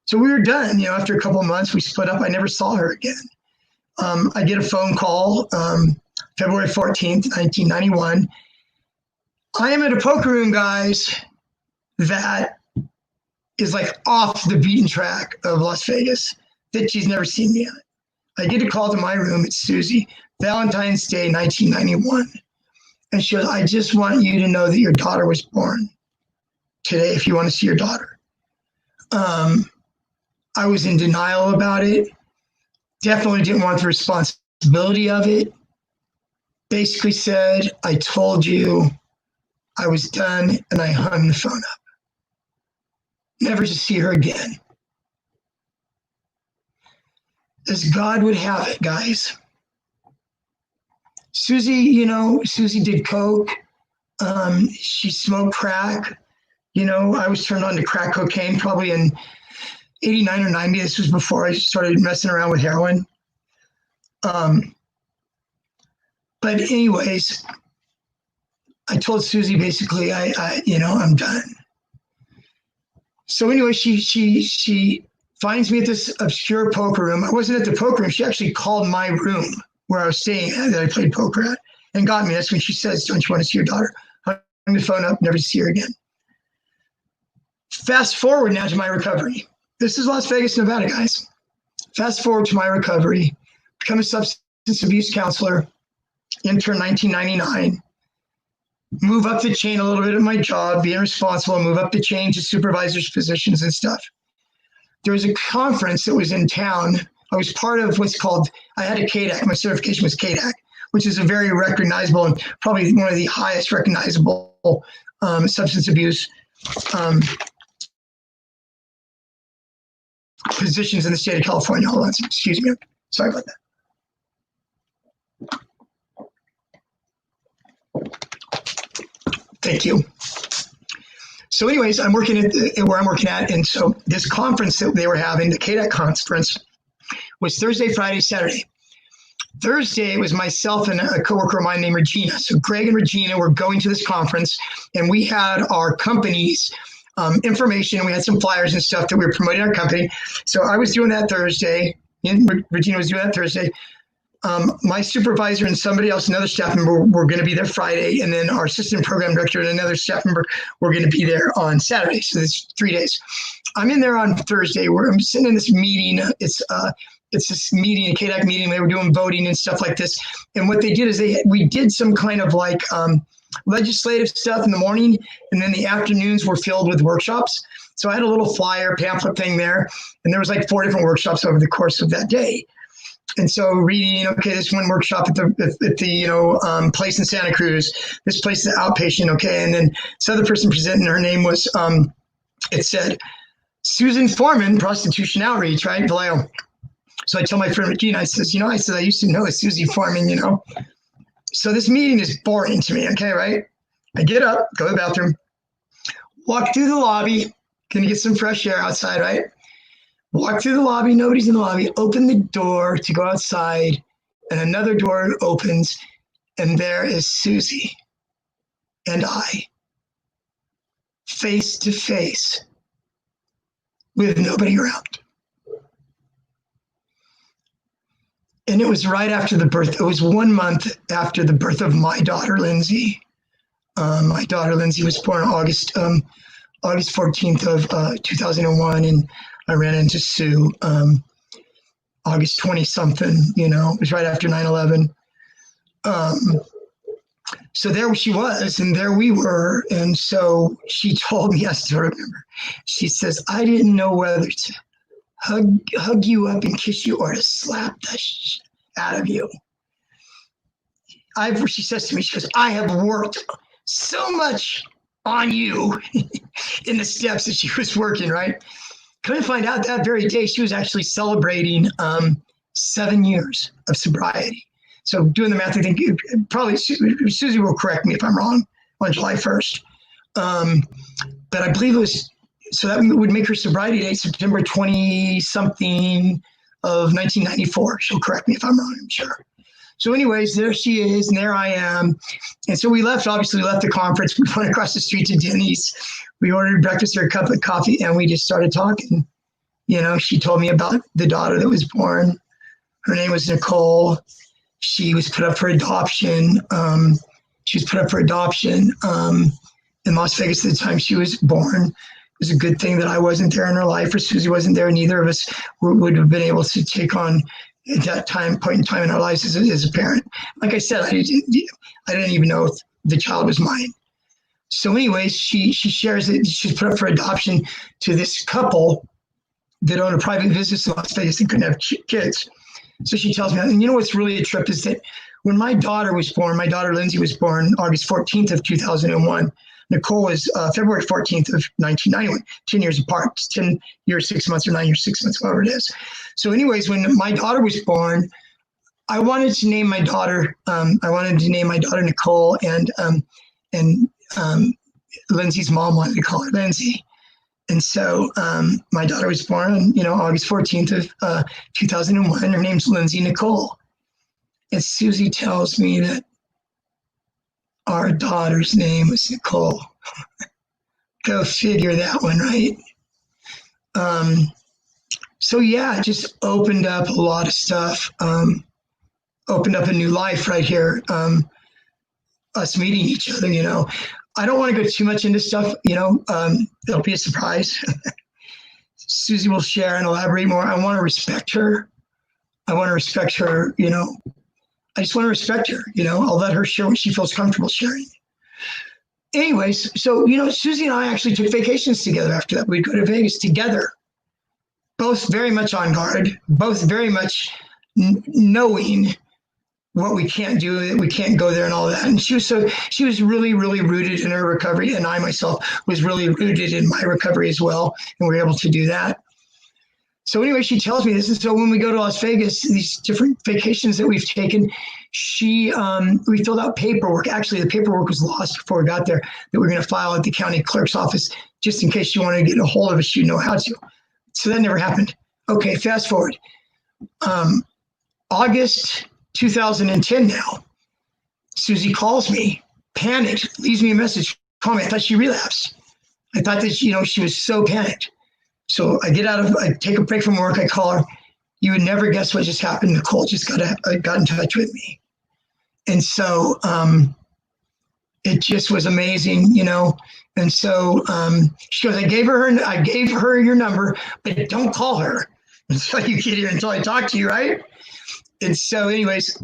So we were done. After a couple of months, we split up. I never saw her again. I get a phone call February 14th, 1991. I am at a poker room, guys, that is like off the beaten track of Las Vegas that she's never seen me at. I get a call to my room. It's Susie, Valentine's Day, 1991. And she goes, I just want you to know that your daughter was born today if you want to see your daughter. I was in denial about it. Definitely didn't want the responsibility of it. Basically said, I told you I was done, and I hung the phone up. Never to see her again. As God would have it, guys. Susie, Susie did coke. She smoked crack. I was turned on to crack cocaine probably in 89 or 90. This was before I started messing around with heroin. But anyways, I told Susie basically, I'm done. So anyway, she finds me at this obscure poker room. I wasn't at the poker room. She actually called my room where I was staying at, that I played poker at, and got me. That's when she says, don't you want to see your daughter? Hung the phone up, never to see her again. Fast forward now to my recovery. This is Las Vegas, Nevada, guys. Fast forward to my recovery. Become a substance abuse counselor, intern 1999. Move up the chain a little bit at my job, being responsible, move up the chain to supervisors, positions, and stuff. There was a conference that was in town. I was part of what's called, I had a KDAC. My certification was KDAC, which is a very recognizable and probably one of the highest recognizable substance abuse positions in the state of California. Hold on, excuse me. Sorry about that. Thank you. So anyways, I'm working at where I'm working at. And so this conference that they were having, the KDAC conference, was Thursday, Friday, Saturday. Thursday, it was myself and a coworker of mine named Regina. So Greg and Regina were going to this conference, and we had our company's information. We had some flyers and stuff that we were promoting our company. So I was doing that Thursday, and Regina was doing that Thursday. My supervisor and somebody else, another staff member, were going to be there Friday, and then our assistant program director and another staff member were going to be there on Saturday. So it's 3 days. I'm in there on Thursday where I'm sitting in this meeting. It's this meeting, a KDAC meeting. They were doing voting and stuff like this. And what they did is we did some kind of like legislative stuff in the morning, and then the afternoons were filled with workshops. So I had a little flyer pamphlet thing there, and there was like 4 different workshops over the course of that day. And so reading, okay, this one workshop at the place in Santa Cruz, this place is outpatient, okay, and then this other person presenting, her name was, it said, Susan Foreman, prostitution outreach, right? Vallejo. So I tell my friend Regina, I says, I used to know a Susie Foreman, So this meeting is boring to me, okay, right? I get up, go to the bathroom, walk through the lobby, gonna get some fresh air outside, right? Walk through the lobby, nobody's in the lobby, open the door to go outside, and another door opens, and there is Susie and I, face to face, with nobody around. And it was right after the birth. It was 1 month after the birth of my daughter, Lindsay. My daughter, Lindsay, was born August 14th of 2001, and I ran into Sue August 20-something, it was right after 9/11. So there she was, and there we were. And so she told me, I still remember, she says, I didn't know whether to hug you up and kiss you or to slap the shit out of you. She says to me, she goes, I have worked so much on you in the steps that she was working, right? Couldn't find out that very day she was actually celebrating 7 years of sobriety. So doing the math, I think probably Susie will correct me if I'm wrong, on July 1st. But I believe it was, so that would make her sobriety date September 20-something of 1994. She'll correct me if I'm wrong, I'm sure. So anyways, there she is, and there I am. And so we left the conference. We went across the street to Denny's. We ordered breakfast or a cup of coffee, and we just started talking. She told me about the daughter that was born. Her name was Nicole. She was put up for adoption. In Las Vegas at the time she was born. It was a good thing that I wasn't there in her life, or Susie wasn't there. Neither of us would have been able to take on at that point in time in our lives as a parent. Like I said, I didn't even know if the child was mine. So anyways, she shares that she's put up for adoption to this couple that owned a private business in Las Vegas and couldn't have kids. So she tells me, and what's really a trip is that when my daughter was born, my daughter Lindsay was born August 14th of 2001. Nicole was February 14th of 1991, 10 years apart, 10 years, 6 months, or 9 years, 6 months, whatever it is. So anyways, when my daughter was born, I wanted to name my daughter Nicole, and Lindsay's mom wanted to call her Lindsay. And so my daughter was born, August 14th of 2001. Her name's Lindsay Nicole. And Susie tells me that our daughter's name was Nicole. Go figure that one, right? So yeah, it just opened up a lot of stuff. Opened up a new life right here. Us meeting each other, I don't want to go too much into stuff, it'll be a surprise. Susie will share and elaborate more. I want to respect her. I just want to respect her, I'll let her share what she feels comfortable sharing. Anyways, so, Susie and I actually took vacations together after that. We'd go to Vegas together, both very much on guard, both very much knowing what we can't do, that we can't go there and all that. And she was really, really rooted in her recovery. And I myself was really rooted in my recovery as well. And we were able to do that. So anyway, she tells me this. And so when we go to Las Vegas, these different vacations that we've taken, we filled out paperwork. Actually, the paperwork was lost before we got there that we were going to file at the county clerk's office, just in case she wanted to get a hold of us, she'd know how to. So that never happened. Okay, fast forward. August 2010 now, Susie calls me, panicked, leaves me a message, call me. I thought she relapsed. I thought that, she was so panicked. So I take a break from work, I call her. You would never guess what just happened. Nicole just got in touch with me. And so it just was amazing, And so she goes, I gave her your number, but don't call her until you get here, until I talk to you, right? And so anyways,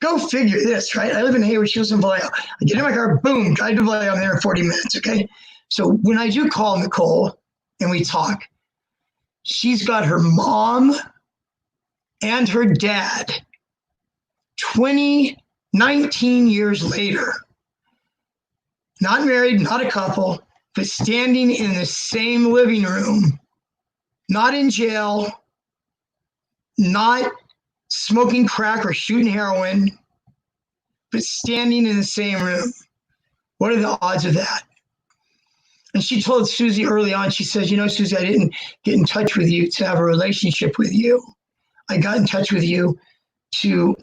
go figure this, right? I live in Hayward, she lives in Vallejo. I get in my car, boom, drive to Vallejo, I'm there in 40 minutes, okay? So when I do call Nicole and we talk, she's got her mom and her dad 19 years later, not married, not a couple, but standing in the same living room, not in jail, not smoking crack or shooting heroin, but standing in the same room. What are the odds of that? And she told Susie early on, she says, you know, Susie, I didn't get in touch with you to have a relationship with you. I got in touch with you to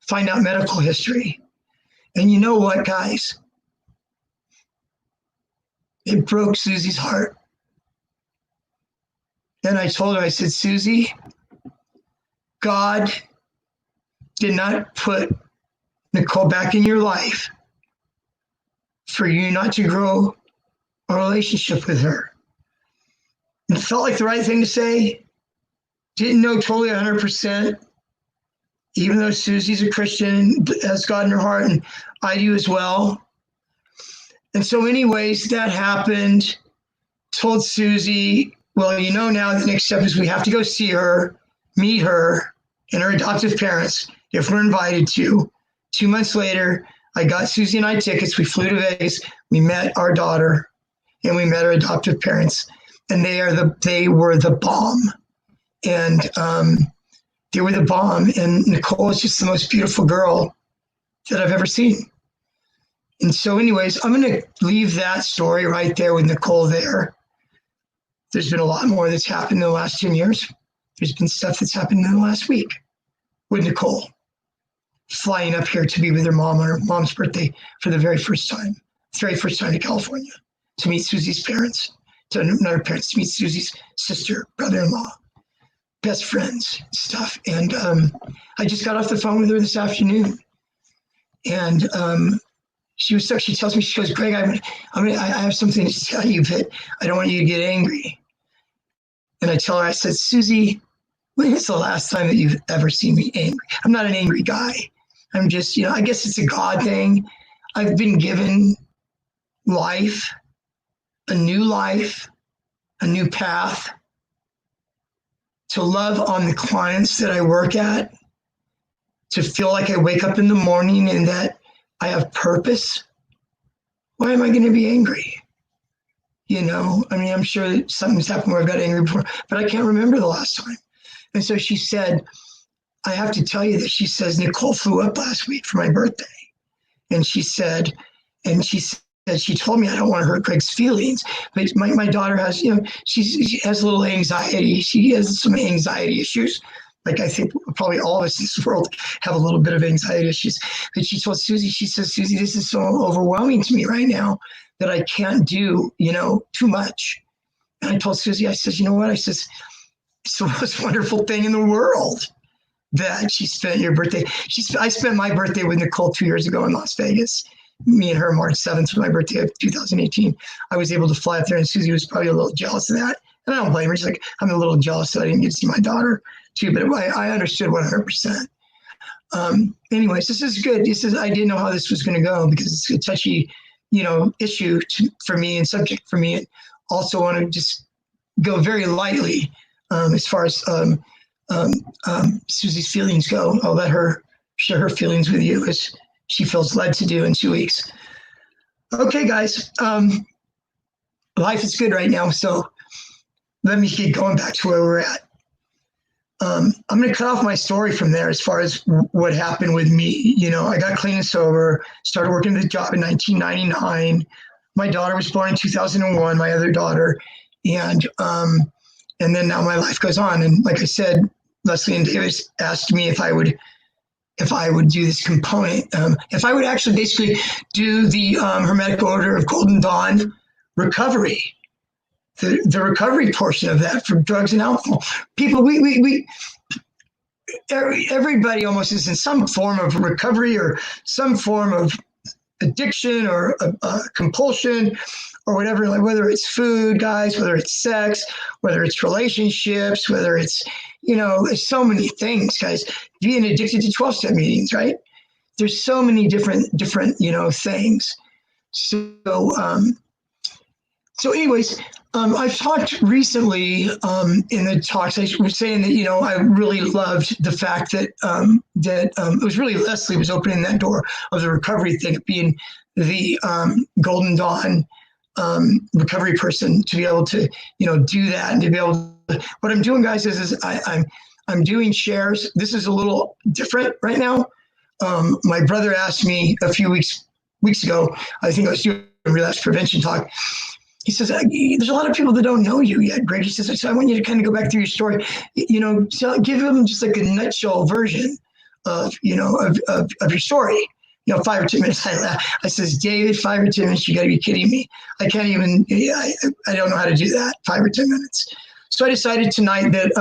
find out medical history. And you know what, guys? It broke Susie's heart. And I told her, I said, Susie, God did not put Nicole back in your life for you not to grow a relationship with her. It felt like the right thing to say. Didn't know totally 100%, even though Susie's a Christian, has God in her heart, and I do as well. And so anyways, that happened. Told Susie, well, you know, now the next step is we have to go see her, meet her and her adoptive parents if we're invited to. 2 months later, I got Susie and I tickets. We flew to Vegas. We met our daughter and we met her adoptive parents, and they were the bomb. And they were the bomb. And Nicole is just the most beautiful girl that I've ever seen. And so anyways, I'm going to leave that story right there with Nicole there. There's been a lot more that's happened in the last 10 years. There's been stuff that's happened in the last week with Nicole flying up here to be with her mom on her mom's birthday for the very first time to California, to meet Susie's parents, to another parents, to meet Susie's sister, brother-in-law, best friends, stuff. And I just got off the phone with her this afternoon. And she tells me, she goes, Greg, I have something to tell you, but I don't want you to get angry. And I tell her, I said, Susie, when is the last time that you've ever seen me angry? I'm not an angry guy. I'm just, you know, I guess it's a God thing. I've been given life, a new path, to love on the clients that I work at, to feel like I wake up in the morning and that I have purpose. Why am I going to be angry? You know, I mean, I'm sure that something's happened where I've got angry before, but I can't remember the last time. And so she said, I have to tell you that she says, Nicole flew up last week for my birthday. And she told me I don't want to hurt Greg's feelings, but my daughter has, you know, she has a little anxiety. She has some anxiety issues. Like I think probably all of us in this world have a little bit of anxiety issues. But she told Susie, she says, Susie, this is so overwhelming to me right now that I can't do, you know, too much. And I told Susie, I says, you know what? I says, it's the most wonderful thing in the world that she spent your birthday. I spent my birthday with Nicole 2 years ago in Las Vegas. Me and her, March 7th, for my birthday of 2018. I was able to fly up there, and Susie was probably a little jealous of that. And I don't blame her. She's like, I'm a little jealous that I didn't get to see my daughter too, but I understood 100%. Anyways, this is good. I didn't know how this was going to go because it's a touchy, you know, issue for me and subject for me. And also want to just go very lightly as far as Susie's feelings go. I'll let her share her feelings with you as she feels led to do in 2 weeks. Okay, guys. Life is good right now, so let me keep going back to where we're at. I'm going to cut off my story from there as far as what happened with me. You know, I got clean and sober, started working at the job in 1999. My daughter was born in 2001, my other daughter. And then now my life goes on. And like I said, Leslie and Davis asked me if I would do this component, if I would actually basically do the Hermetic Order of Golden Dawn recovery, the recovery portion of that for drugs and alcohol. People, everybody almost is in some form of recovery or some form of addiction or compulsion or whatever, like whether it's food, guys, whether it's sex, whether it's relationships, whether it's, you know, there's so many things, guys. Being addicted to 12-step meetings, right? There's so many different, you know, things. So anyways, I've talked recently in the talks. I was saying that, you know, I really loved the fact that it was really Leslie was opening that door of the recovery thing, being the Golden Dawn recovery person to be able to, do that and to be able to, what I'm doing, guys, is I'm doing shares. This is a little different right now. My brother asked me a few weeks ago, I think I was doing a relapse prevention talk. He says, there's a lot of people that don't know you yet, Greg. He says, so I want you to kind of go back through your story, so give them just like a nutshell version of your story. 5 or 10 minutes. I says, David, 5 or 10 minutes, you got to be kidding me. I can't even, I don't know how to do that, 5 or 10 minutes. So I decided tonight that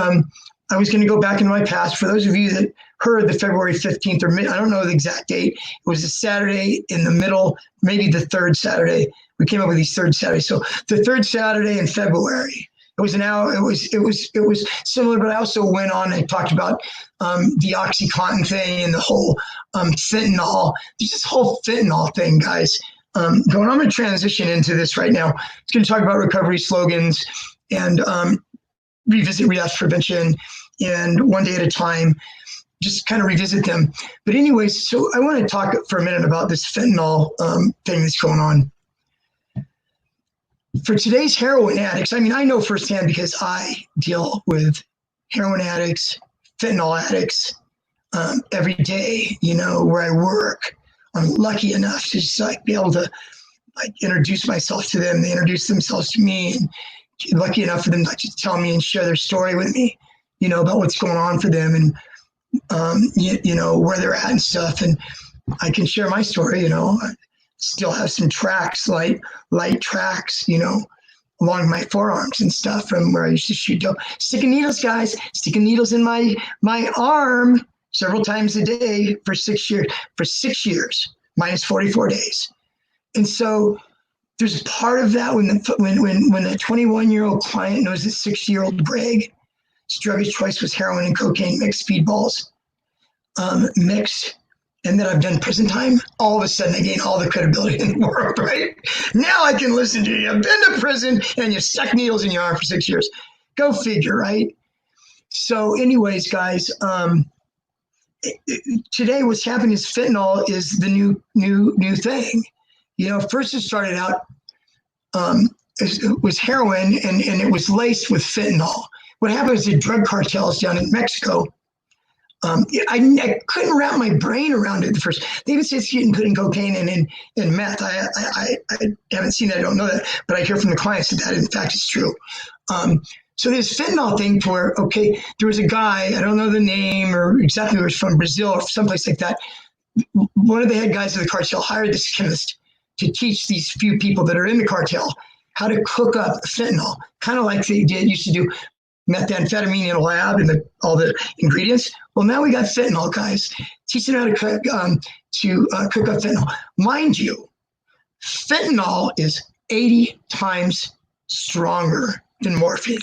I was going to go back into my past. For those of you that heard the February 15th or I don't know the exact date. It was a Saturday in the middle, maybe the third Saturday. We came up with these third Saturdays. So the third Saturday in February. It was similar, but I also went on and talked about the OxyContin thing and the whole fentanyl. There's this whole fentanyl thing, guys. I'm going to transition into this right now. It's going to talk about recovery slogans and revisit relapse prevention and one day at a time, just kind of revisit them. But anyways, so I want to talk for a minute about this fentanyl thing that's going on. For today's heroin addicts, I mean, I know firsthand because I deal with heroin addicts, fentanyl addicts every day, where I work. I'm lucky enough to just be able to introduce myself to them. They introduce themselves to me, and lucky enough for them to just tell me and share their story with me, about what's going on for them and, where they're at and stuff. And I can share my story, I still have some tracks, light tracks, along my forearms and stuff from where I used to shoot dope. Sticking needles, guys, sticking needles in my arm several times a day for 6 years, minus 44 days. And so there's part of that when a 21-year-old client knows that 60-year-old Greg's drug of choice was heroin and cocaine mixed, speedballs mixed, and that I've done prison time, all of a sudden I gain all the credibility in the world, right? Now I can listen to you. I've been to prison and you stuck needles in your arm for 6 years. Go figure, right? So anyways, guys, today what's happening is fentanyl is the new thing. First it started out, it was heroin and it was laced with fentanyl. What happened is the drug cartels down in Mexico, I couldn't wrap my brain around it at first. They would say it's getting put in cocaine and in meth. I haven't seen that, I don't know that, but I hear from the clients that in fact is true. So this fentanyl thing where, okay, there was a guy, I don't know the name or exactly where he's from, Brazil or someplace like that. One of the head guys of the cartel hired this chemist to teach these few people that are in the cartel how to cook up fentanyl, kind of like they used to do methamphetamine in a lab and all the ingredients. Well, now we got fentanyl, guys. Teaching how to cook up fentanyl. Mind you, fentanyl is 80 times stronger than morphine.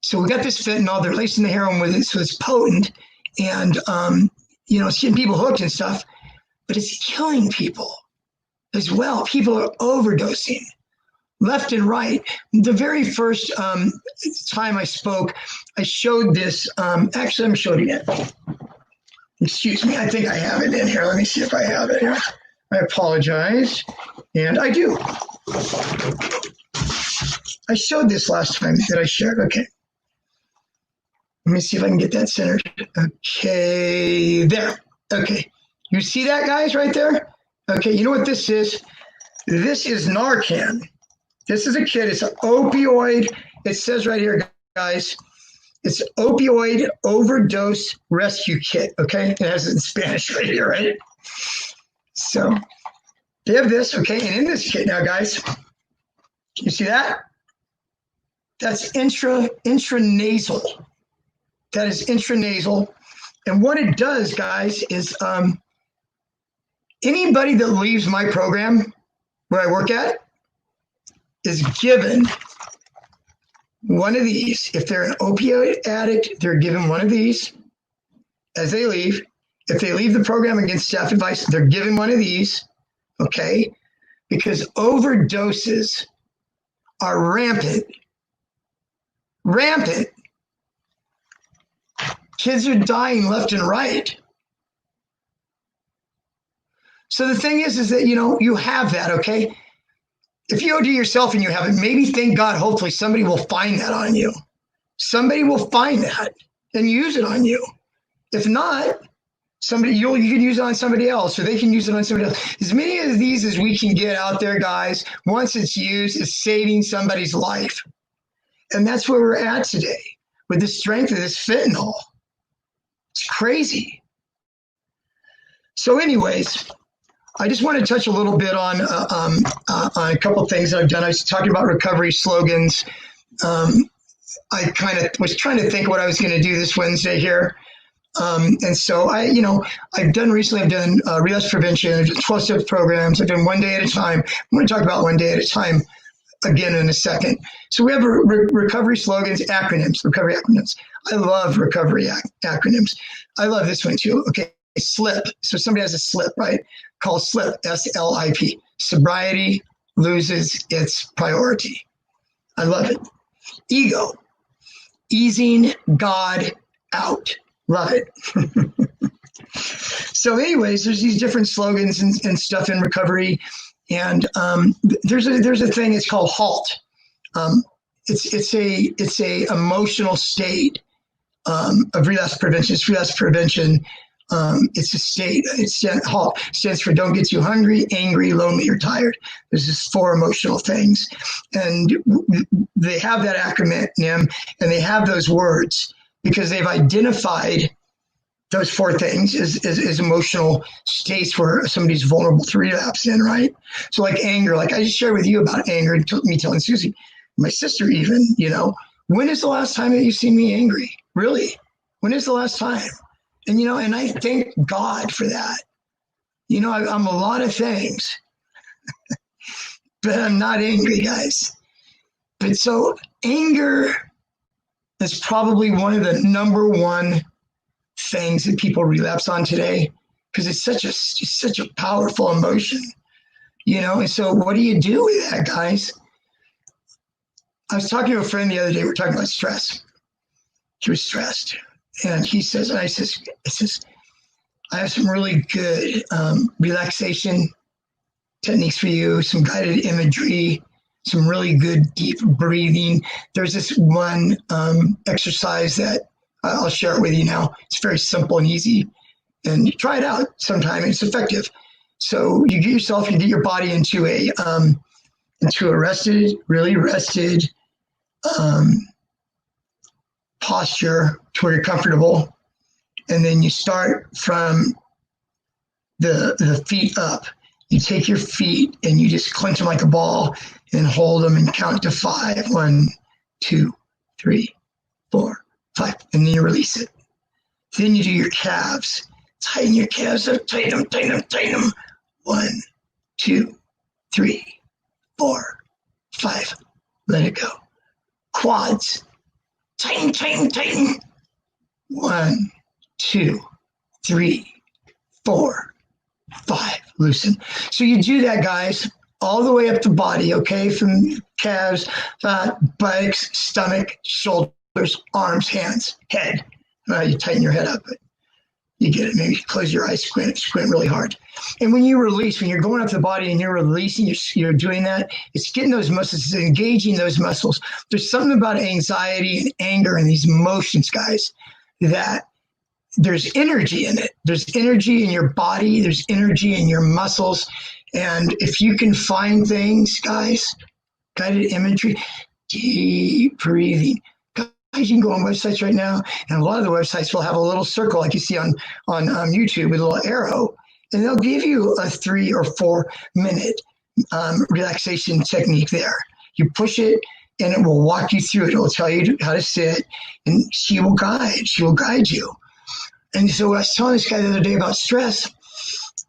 So we got this fentanyl. They're lacing the heroin with it, so it's potent, and it's getting people hooked and stuff. But it's killing people as well. People are overdosing left and right. The very first time I spoke, I showed this. Actually, I'm showing it. Excuse me. I think I have it in here. Let me see if I have it here. I apologize. And I do. I showed this last time that I shared. Okay. Let me see if I can get that centered. Okay. There. Okay. You see that, guys, right there? Okay. You know what this is? This is Narcan. This is a kit. It's an opioid. It says right here, guys, it's opioid overdose rescue kit. Okay. It has it in Spanish right here, right? So they have this. Okay. And in this kit now, guys, you see that? That's intranasal. That is intranasal. And what it does, guys, is anybody that leaves my program where I work at is given one of these. If they're an opioid addict, they're given one of these as they leave. If they leave the program against staff advice, they're given one of these, okay? Because overdoses are rampant. Rampant. Kids are dying left and right. So the thing is that, you have that, okay? If you OD yourself and you haven't, maybe thank God, hopefully somebody will find that on you. Somebody will find that and use it on you. If not, you can use it on somebody else, or they can use it on somebody else. As many of these as we can get out there, guys, once it's used, is saving somebody's life. And that's where we're at today with the strength of this fentanyl. It's crazy. So anyways, I just want to touch a little bit on a couple of things that I've done. I was talking about recovery slogans. I kind of was trying to think what I was going to do this Wednesday here. And so I've done relapse prevention, I've done 12-step programs. I've done one day at a time. I'm going to talk about one day at a time again in a second. So we have recovery slogans, recovery acronyms. I love recovery acronyms. I love this one too. Okay. SLIP. So somebody has a slip, right? Called SLIP, SLIP. Sobriety loses its priority. I love it. Ego. Easing God out. Love it. So anyways, there's these different slogans and stuff in recovery. And there's a thing, it's called HALT. It's a emotional state of relapse prevention. It's relapse prevention. It's a state. HALT stands for don't get too hungry, angry, lonely, or tired. There's just 4 emotional things, and they have that acronym and they have those words because they've identified those 4 things as emotional states where somebody's vulnerable to relapse in, right? So like anger, like I just shared with you about anger, and me telling Susie, my sister even, when is the last time that you've seen me angry? Really? When is the last time? And, and I thank God for that. I'm a lot of things, but I'm not angry, guys. But so anger is probably one of the number one things that people relapse on today because it's such a powerful emotion, And so what do you do with that, guys? I was talking to a friend the other day. We were talking about stress. He was stressed. And he says, and I says, I have some really good relaxation techniques for you, some guided imagery, some really good deep breathing. There's this one exercise that I'll share it with you now. It's very simple and easy. And you try it out sometime. It's effective. So you get your body into a really rested posture to where you're comfortable, and then you start from the feet up. You take your feet and you just clench them like a ball and hold them and count to 5. 1, 2, 3, 4, 5, and then you release it. Then you do your calves. Tighten your calves up, tighten them. 1, 2, 3, 4, 5. Let it go. Quads. Tighten. 1, 2, 3, 4, 5. Loosen. So you do that, guys, all the way up the body, okay? From calves, buttocks, stomach, shoulders, arms, hands, head. You tighten your head up, but you get it. Maybe close your eyes, squint really hard. And when you release, when you're going up the body and you're releasing, you're doing that, it's getting those muscles, it's engaging those muscles. There's something about anxiety and anger and these emotions, guys, that there's energy in it. There's energy in your body. There's energy in your muscles. And if you can find things, guys, guided imagery, deep breathing. Guys, you can go on websites right now, and a lot of the websites will have a little circle like you see on YouTube with a little arrow, and they'll give you a 3 or 4 minute relaxation technique there. You push it, and it will walk you through it. It will tell you how to sit, and she will guide you. And so I was telling this guy the other day about stress.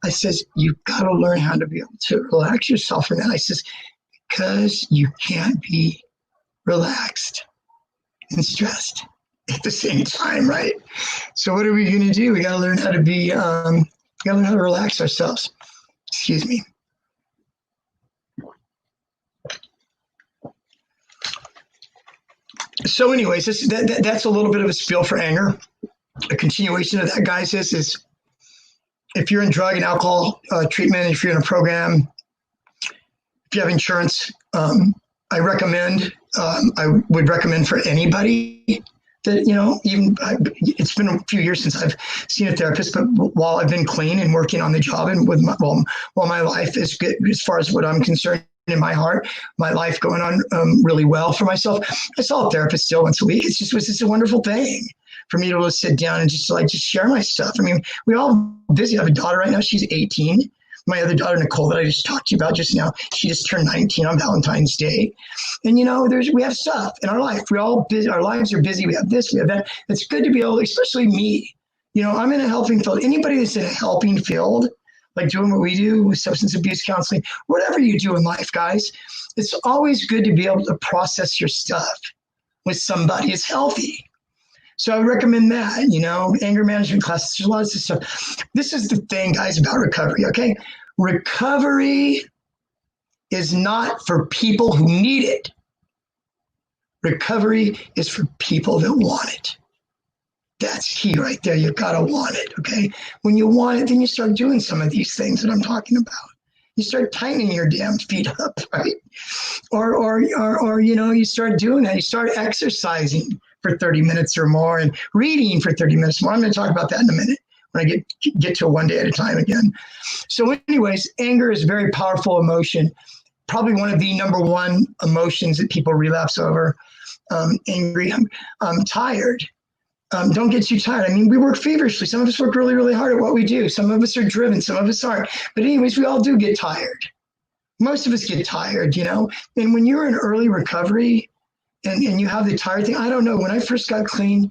I says, you've got to learn how to be able to relax yourself from that. I says, because you can't be relaxed and stressed at the same time, right? So what are we going to do? We got to learn how to be, we got to learn how to relax ourselves. Excuse me. So anyways, that's a little bit of a spiel for anger. A continuation of that, guys, is if you're in drug and alcohol treatment, if you're in a program, if you have insurance, I would recommend for anybody that, even it's been a few years since I've seen a therapist, but while I've been clean and working on the job and while my life is good, as far as what I'm concerned, in my heart, my life going on really well for myself, I saw a therapist still once a week. It was just a wonderful thing for me to sit down and just share my stuff. I mean, we all busy. I have a daughter right now. She's 18. My other daughter, Nicole, that I just talked to you about just now, she just turned 19 on Valentine's Day. And, we have stuff in our life. We all busy. Our lives are busy. We have this, we have that. It's good to be able, especially me. I'm in a helping field. Anybody that's in a helping field, like doing what we do with substance abuse counseling, whatever you do in life, guys, it's always good to be able to process your stuff with somebody. It's healthy. So I would recommend that, anger management classes. There's a lot of stuff. This is the thing, guys, about recovery, okay? Recovery is not for people who need it. Recovery is for people that want it. That's key right there. You've got to want it, okay? When you want it, then you start doing some of these things that I'm talking about. You start tightening your damn feet up, right? Or you start doing that. You start exercising for 30 minutes or more and reading for 30 minutes more. I'm going to talk about that in a minute when I get to one day at a time again. So anyways, anger is a very powerful emotion. Probably one of the number one emotions that people relapse over. Angry. I'm tired. Don't get too tired. I mean, we work feverishly. Some of us work really, really hard at what we do. Some of us are driven. Some of us aren't. But anyways, we all do get tired. Most of us get tired, And when you're in early recovery and you have the tired thing, I don't know. When I first got clean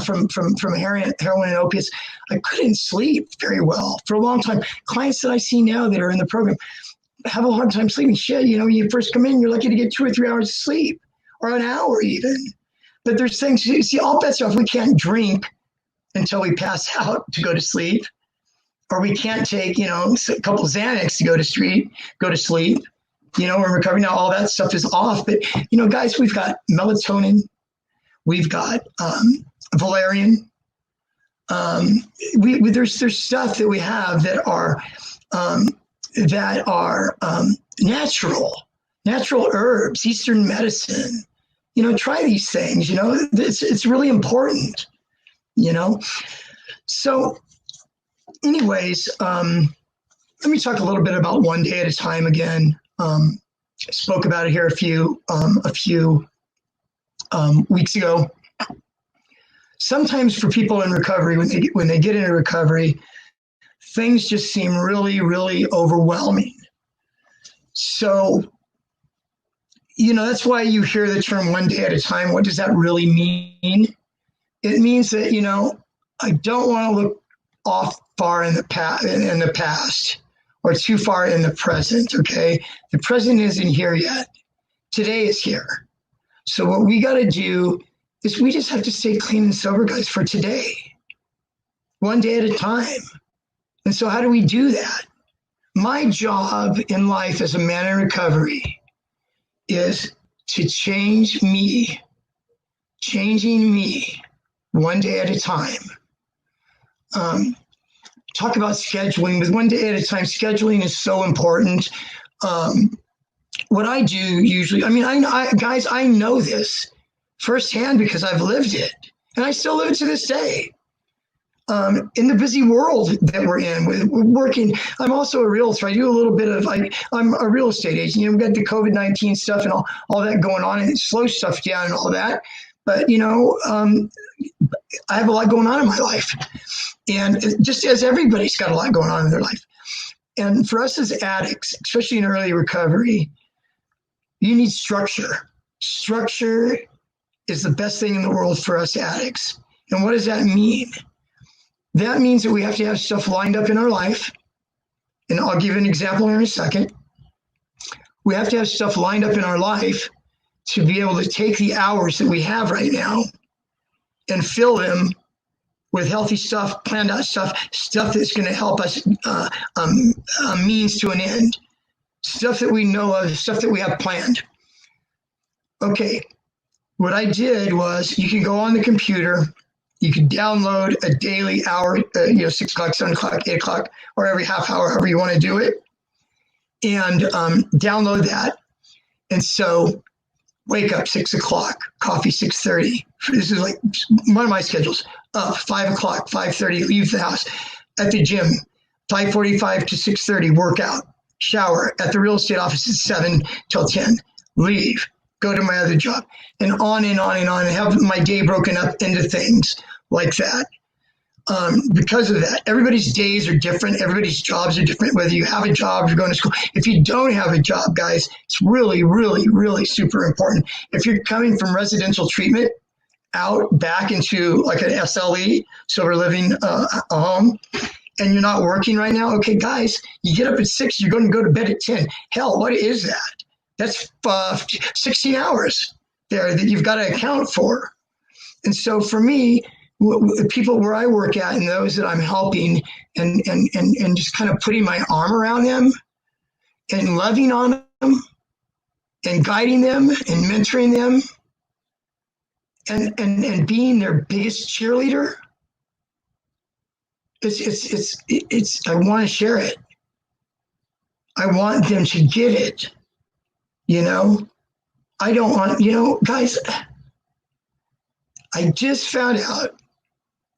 from heroin and opiates, I couldn't sleep very well for a long time. Clients that I see now that are in the program have a hard time sleeping. Shit, when you first come in, you're lucky to get 2 or 3 hours of sleep or an hour even. But there's things, you see, all bets are off. We can't drink until we pass out to go to sleep, or we can't take, a couple Xanax to go to sleep. We're recovering now. All that stuff is off. But, guys, we've got melatonin. We've got valerian. There's stuff that we have that are natural herbs, Eastern medicine. Try these things, it's really important, So anyways, let me talk a little bit about one day at a time again. I spoke about it here a few weeks ago. Sometimes for people in recovery, when they get into recovery, things just seem really, really overwhelming. So, that's why you hear the term one day at a time. What does that really mean? It means that, I don't want to look off far in the past or too far in the present, okay? The present isn't here yet. Today is here. So what we got to do is we just have to stay clean and sober, guys, for today. One day at a time. And so how do we do that? My job in life as a man in recovery is to change me, changing me one day at a time. Talk about scheduling. With one day at a time, scheduling is so important. What I do usually, guys, I know this firsthand because I've lived it, and I still live it to this day. In the busy world that we're in, we're working. I'm also a realtor. I do a little bit of, I'm a real estate agent. We've got the COVID-19 stuff and all that going on, and it slows stuff down and all that. But, I have a lot going on in my life. And just as everybody's got a lot going on in their life. And for us as addicts, especially in early recovery, you need structure. Structure is the best thing in the world for us addicts. And what does that mean? That means that we have to have stuff lined up in our life. And I'll give you an example here in a second. We have to have stuff lined up in our life to be able to take the hours that we have right now and fill them with healthy stuff, planned out stuff that's going to help us means to an end, stuff that we know of, stuff that we have planned. Okay, what I did was you can go on the computer, you can download a daily hour, 6 o'clock, 7 o'clock, 8 o'clock, or every half hour, however you want to do it. and download that. And so wake up 6 o'clock, coffee 6:30. This is like one of my schedules. Up 5 o'clock, 5:30, leave the house. At the gym, 5:45 to 6:30, workout, shower. At the real estate office at 7 till 10, leave, go to my other job, and on and on and on, and have my day broken up into things like that. Because of that, everybody's days are different. Everybody's jobs are different, whether you have a job, you're going to school. If you don't have a job, guys, it's really, really, really super important. If you're coming from residential treatment out back into like an SLE, sober living home, and you're not working right now, okay, guys, you get up at 6, you're going to go to bed at 10. Hell, what is that? That's 16 hours there that you've got to account for. And so for me, people where I work at and those that I'm helping and just kind of putting my arm around them and loving on them and guiding them and mentoring them and being their biggest cheerleader, it's I want to share it. I want them to get it. You know, I don't want, guys, I just found out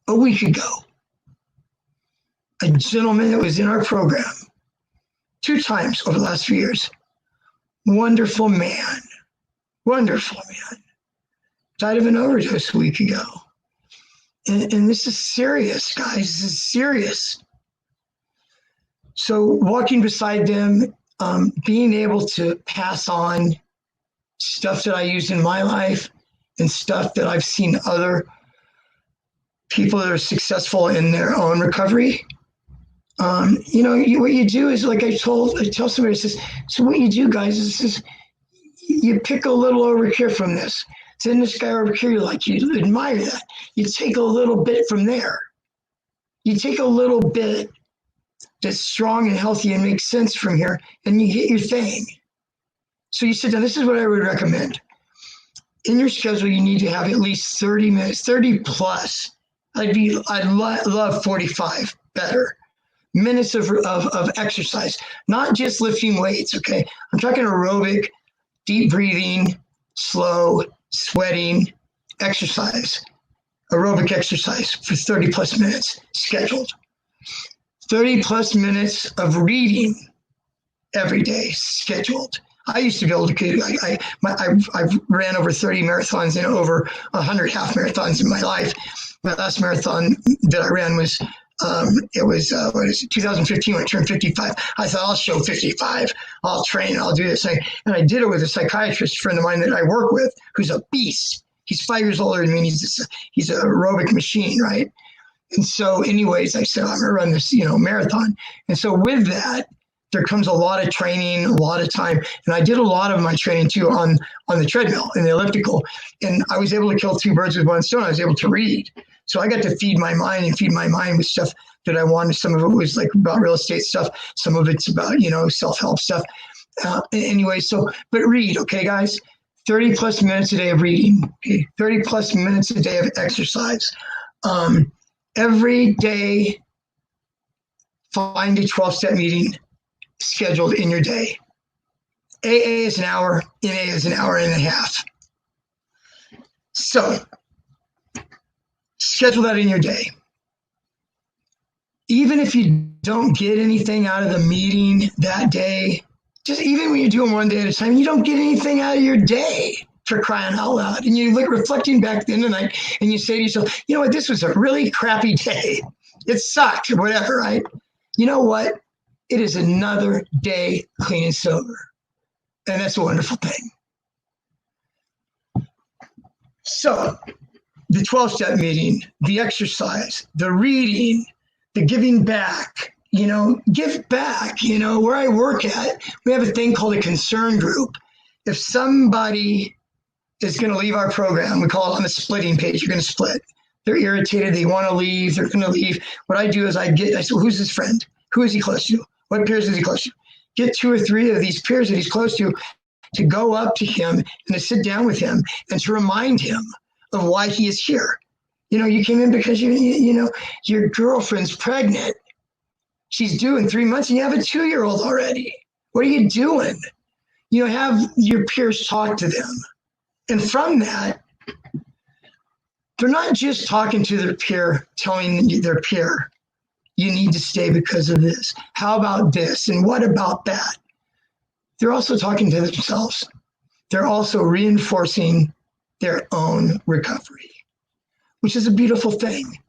a week ago, a gentleman that was in our program 2 times over the last few years, wonderful man, died of an overdose a week ago. And this is serious, guys, this is serious. So walking beside them, being able to pass on stuff that I used in my life and stuff that I've seen other people that are successful in their own recovery. What you do is, like I tell somebody, so what you do, guys, is you pick a little over here from this. Then this guy over here, you admire that. You take a little bit from there. You take a little bit that's strong and healthy and makes sense from here, and you get your thing. So you sit down. This is what I would recommend. In your schedule, you need to have at least 30 minutes, 30 plus. I'd love 45 better minutes of exercise, not just lifting weights. Okay, I'm talking aerobic, deep breathing, slow, sweating exercise, aerobic exercise for 30 plus minutes scheduled. 30 plus minutes of reading every day scheduled. I used to be able to, I've ran over 30 marathons and over 100 half marathons in my life. My last marathon that I ran was, 2015 when I turned 55. I thought, I'll show 55. I'll train, I'll do this. And I did it with a psychiatrist friend of mine that I work with, who's a beast. He's 5 years older than me. He's an aerobic machine, right? And so anyways, I said, I'm going to run this, marathon. And so with that, there comes a lot of training, a lot of time. And I did a lot of my training too on the treadmill and the elliptical. And I was able to kill 2 birds with 1 stone. I was able to read. So I got to feed my mind with stuff that I wanted. Some of it was like about real estate stuff. Some of it's about, self-help stuff. But read, okay, guys? 30 plus minutes a day of reading, okay? 30 plus minutes a day of exercise. Every day, find a 12-step meeting scheduled in your day. AA is an hour, NA is an hour and a half. So, schedule that in your day. Even if you don't get anything out of the meeting that day, just even when you do them one day at a time, you don't get anything out of your day, for crying out loud. And you look reflecting back at the end of the night and you say to yourself, you know what, this was a really crappy day. It sucked or whatever, right? You know what? It is another day clean and sober. And that's a wonderful thing. So the 12-step meeting, the exercise, the reading, the giving back, give back. Where I work at, we have a thing called a concern group. If somebody is going to leave our program, we call it on the splitting page, you're going to split. They're irritated, they want to leave, they're going to leave. What I do is I say, well, who's his friend? Who is he close to? What peers is he close to? Get 2 or 3 of these peers that he's close to go up to him and to sit down with him and to remind him of why he is here. You came in because your girlfriend's pregnant. She's due in 3 months and you have a 2-year-old already. What are you doing? You know, have your peers talk to them. And from that, they're not just talking to their peer, telling their peer, you need to stay because of this. How about this? And what about that? They're also talking to themselves. They're also reinforcing their own recovery, which is a beautiful thing.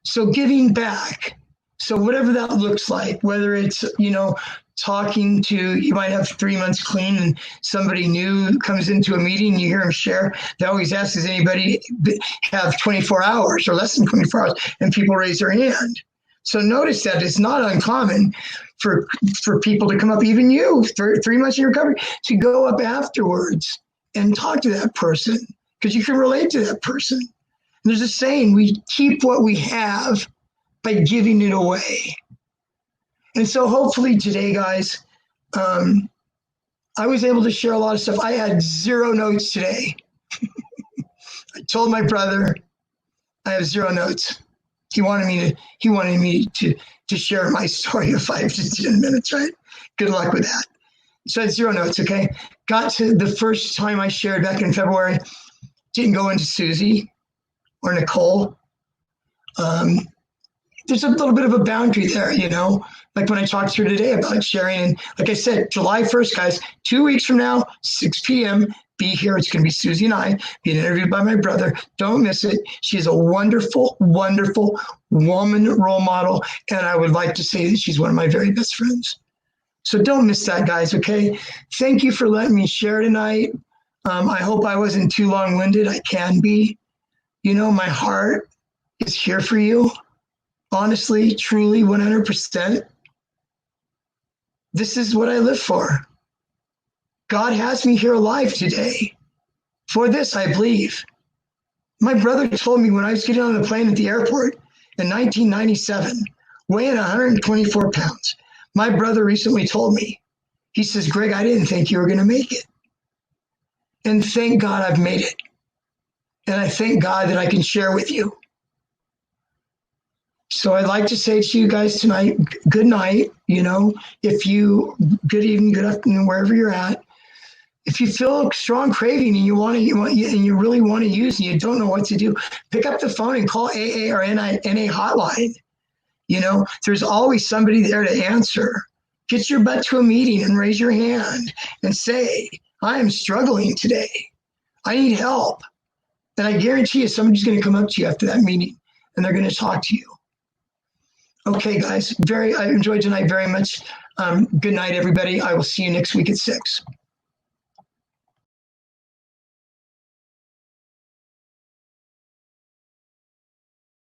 So giving back. So whatever that looks like, whether it's, you know, talking to, you might have 3 months clean and somebody new comes into a meeting, you hear them share. They always ask, does anybody have 24 hours or less than 24 hours? And people raise their hand. So notice that it's not uncommon for people to come up, even you, 3 months in recovery, to go up afterwards and talk to that person because you can relate to that person. And there's a saying, we keep what we have by giving it away. And so hopefully today, guys, I was able to share a lot of stuff. I had 0 notes today. I told my brother I have 0 notes. He wanted me to share my story of 5 to 10 minutes, right? Good luck with that. So I had 0 notes, okay? Got to the first time I shared back in February, didn't go into Susie or Nicole. There's a little bit of a boundary there, you know, like when I talked to her today about sharing. And like I said, July 1st, guys, 2 weeks from now, 6 p.m., be here. It's going to be Susie and I being interviewed by my brother. Don't miss it. She is a wonderful, wonderful woman role model. And I would like to say that she's one of my very best friends. So don't miss that, guys, okay? Thank you for letting me share tonight. I hope I wasn't too long-winded. I can be. You know, my heart is here for you. Honestly, truly, 100%. This is what I live for. God has me here alive today. For this, I believe. My brother told me when I was getting on the plane at the airport in 1997, weighing 124 pounds. My brother recently told me, he says, Greg, I didn't think you were going to make it. And thank God I've made it. And I thank God that I can share with you. So I'd like to say to you guys tonight, good night. You know, good evening, good afternoon, wherever you're at. If you feel a strong craving and you really want to use and you don't know what to do, pick up the phone and call AA or NA hotline. You know, there's always somebody there to answer. Get your butt to a meeting and raise your hand and say, I am struggling today. I need help. And I guarantee you somebody's going to come up to you after that meeting and they're going to talk to you. Okay, guys, I enjoyed tonight very much. Good night, everybody. I will see you next week at 6.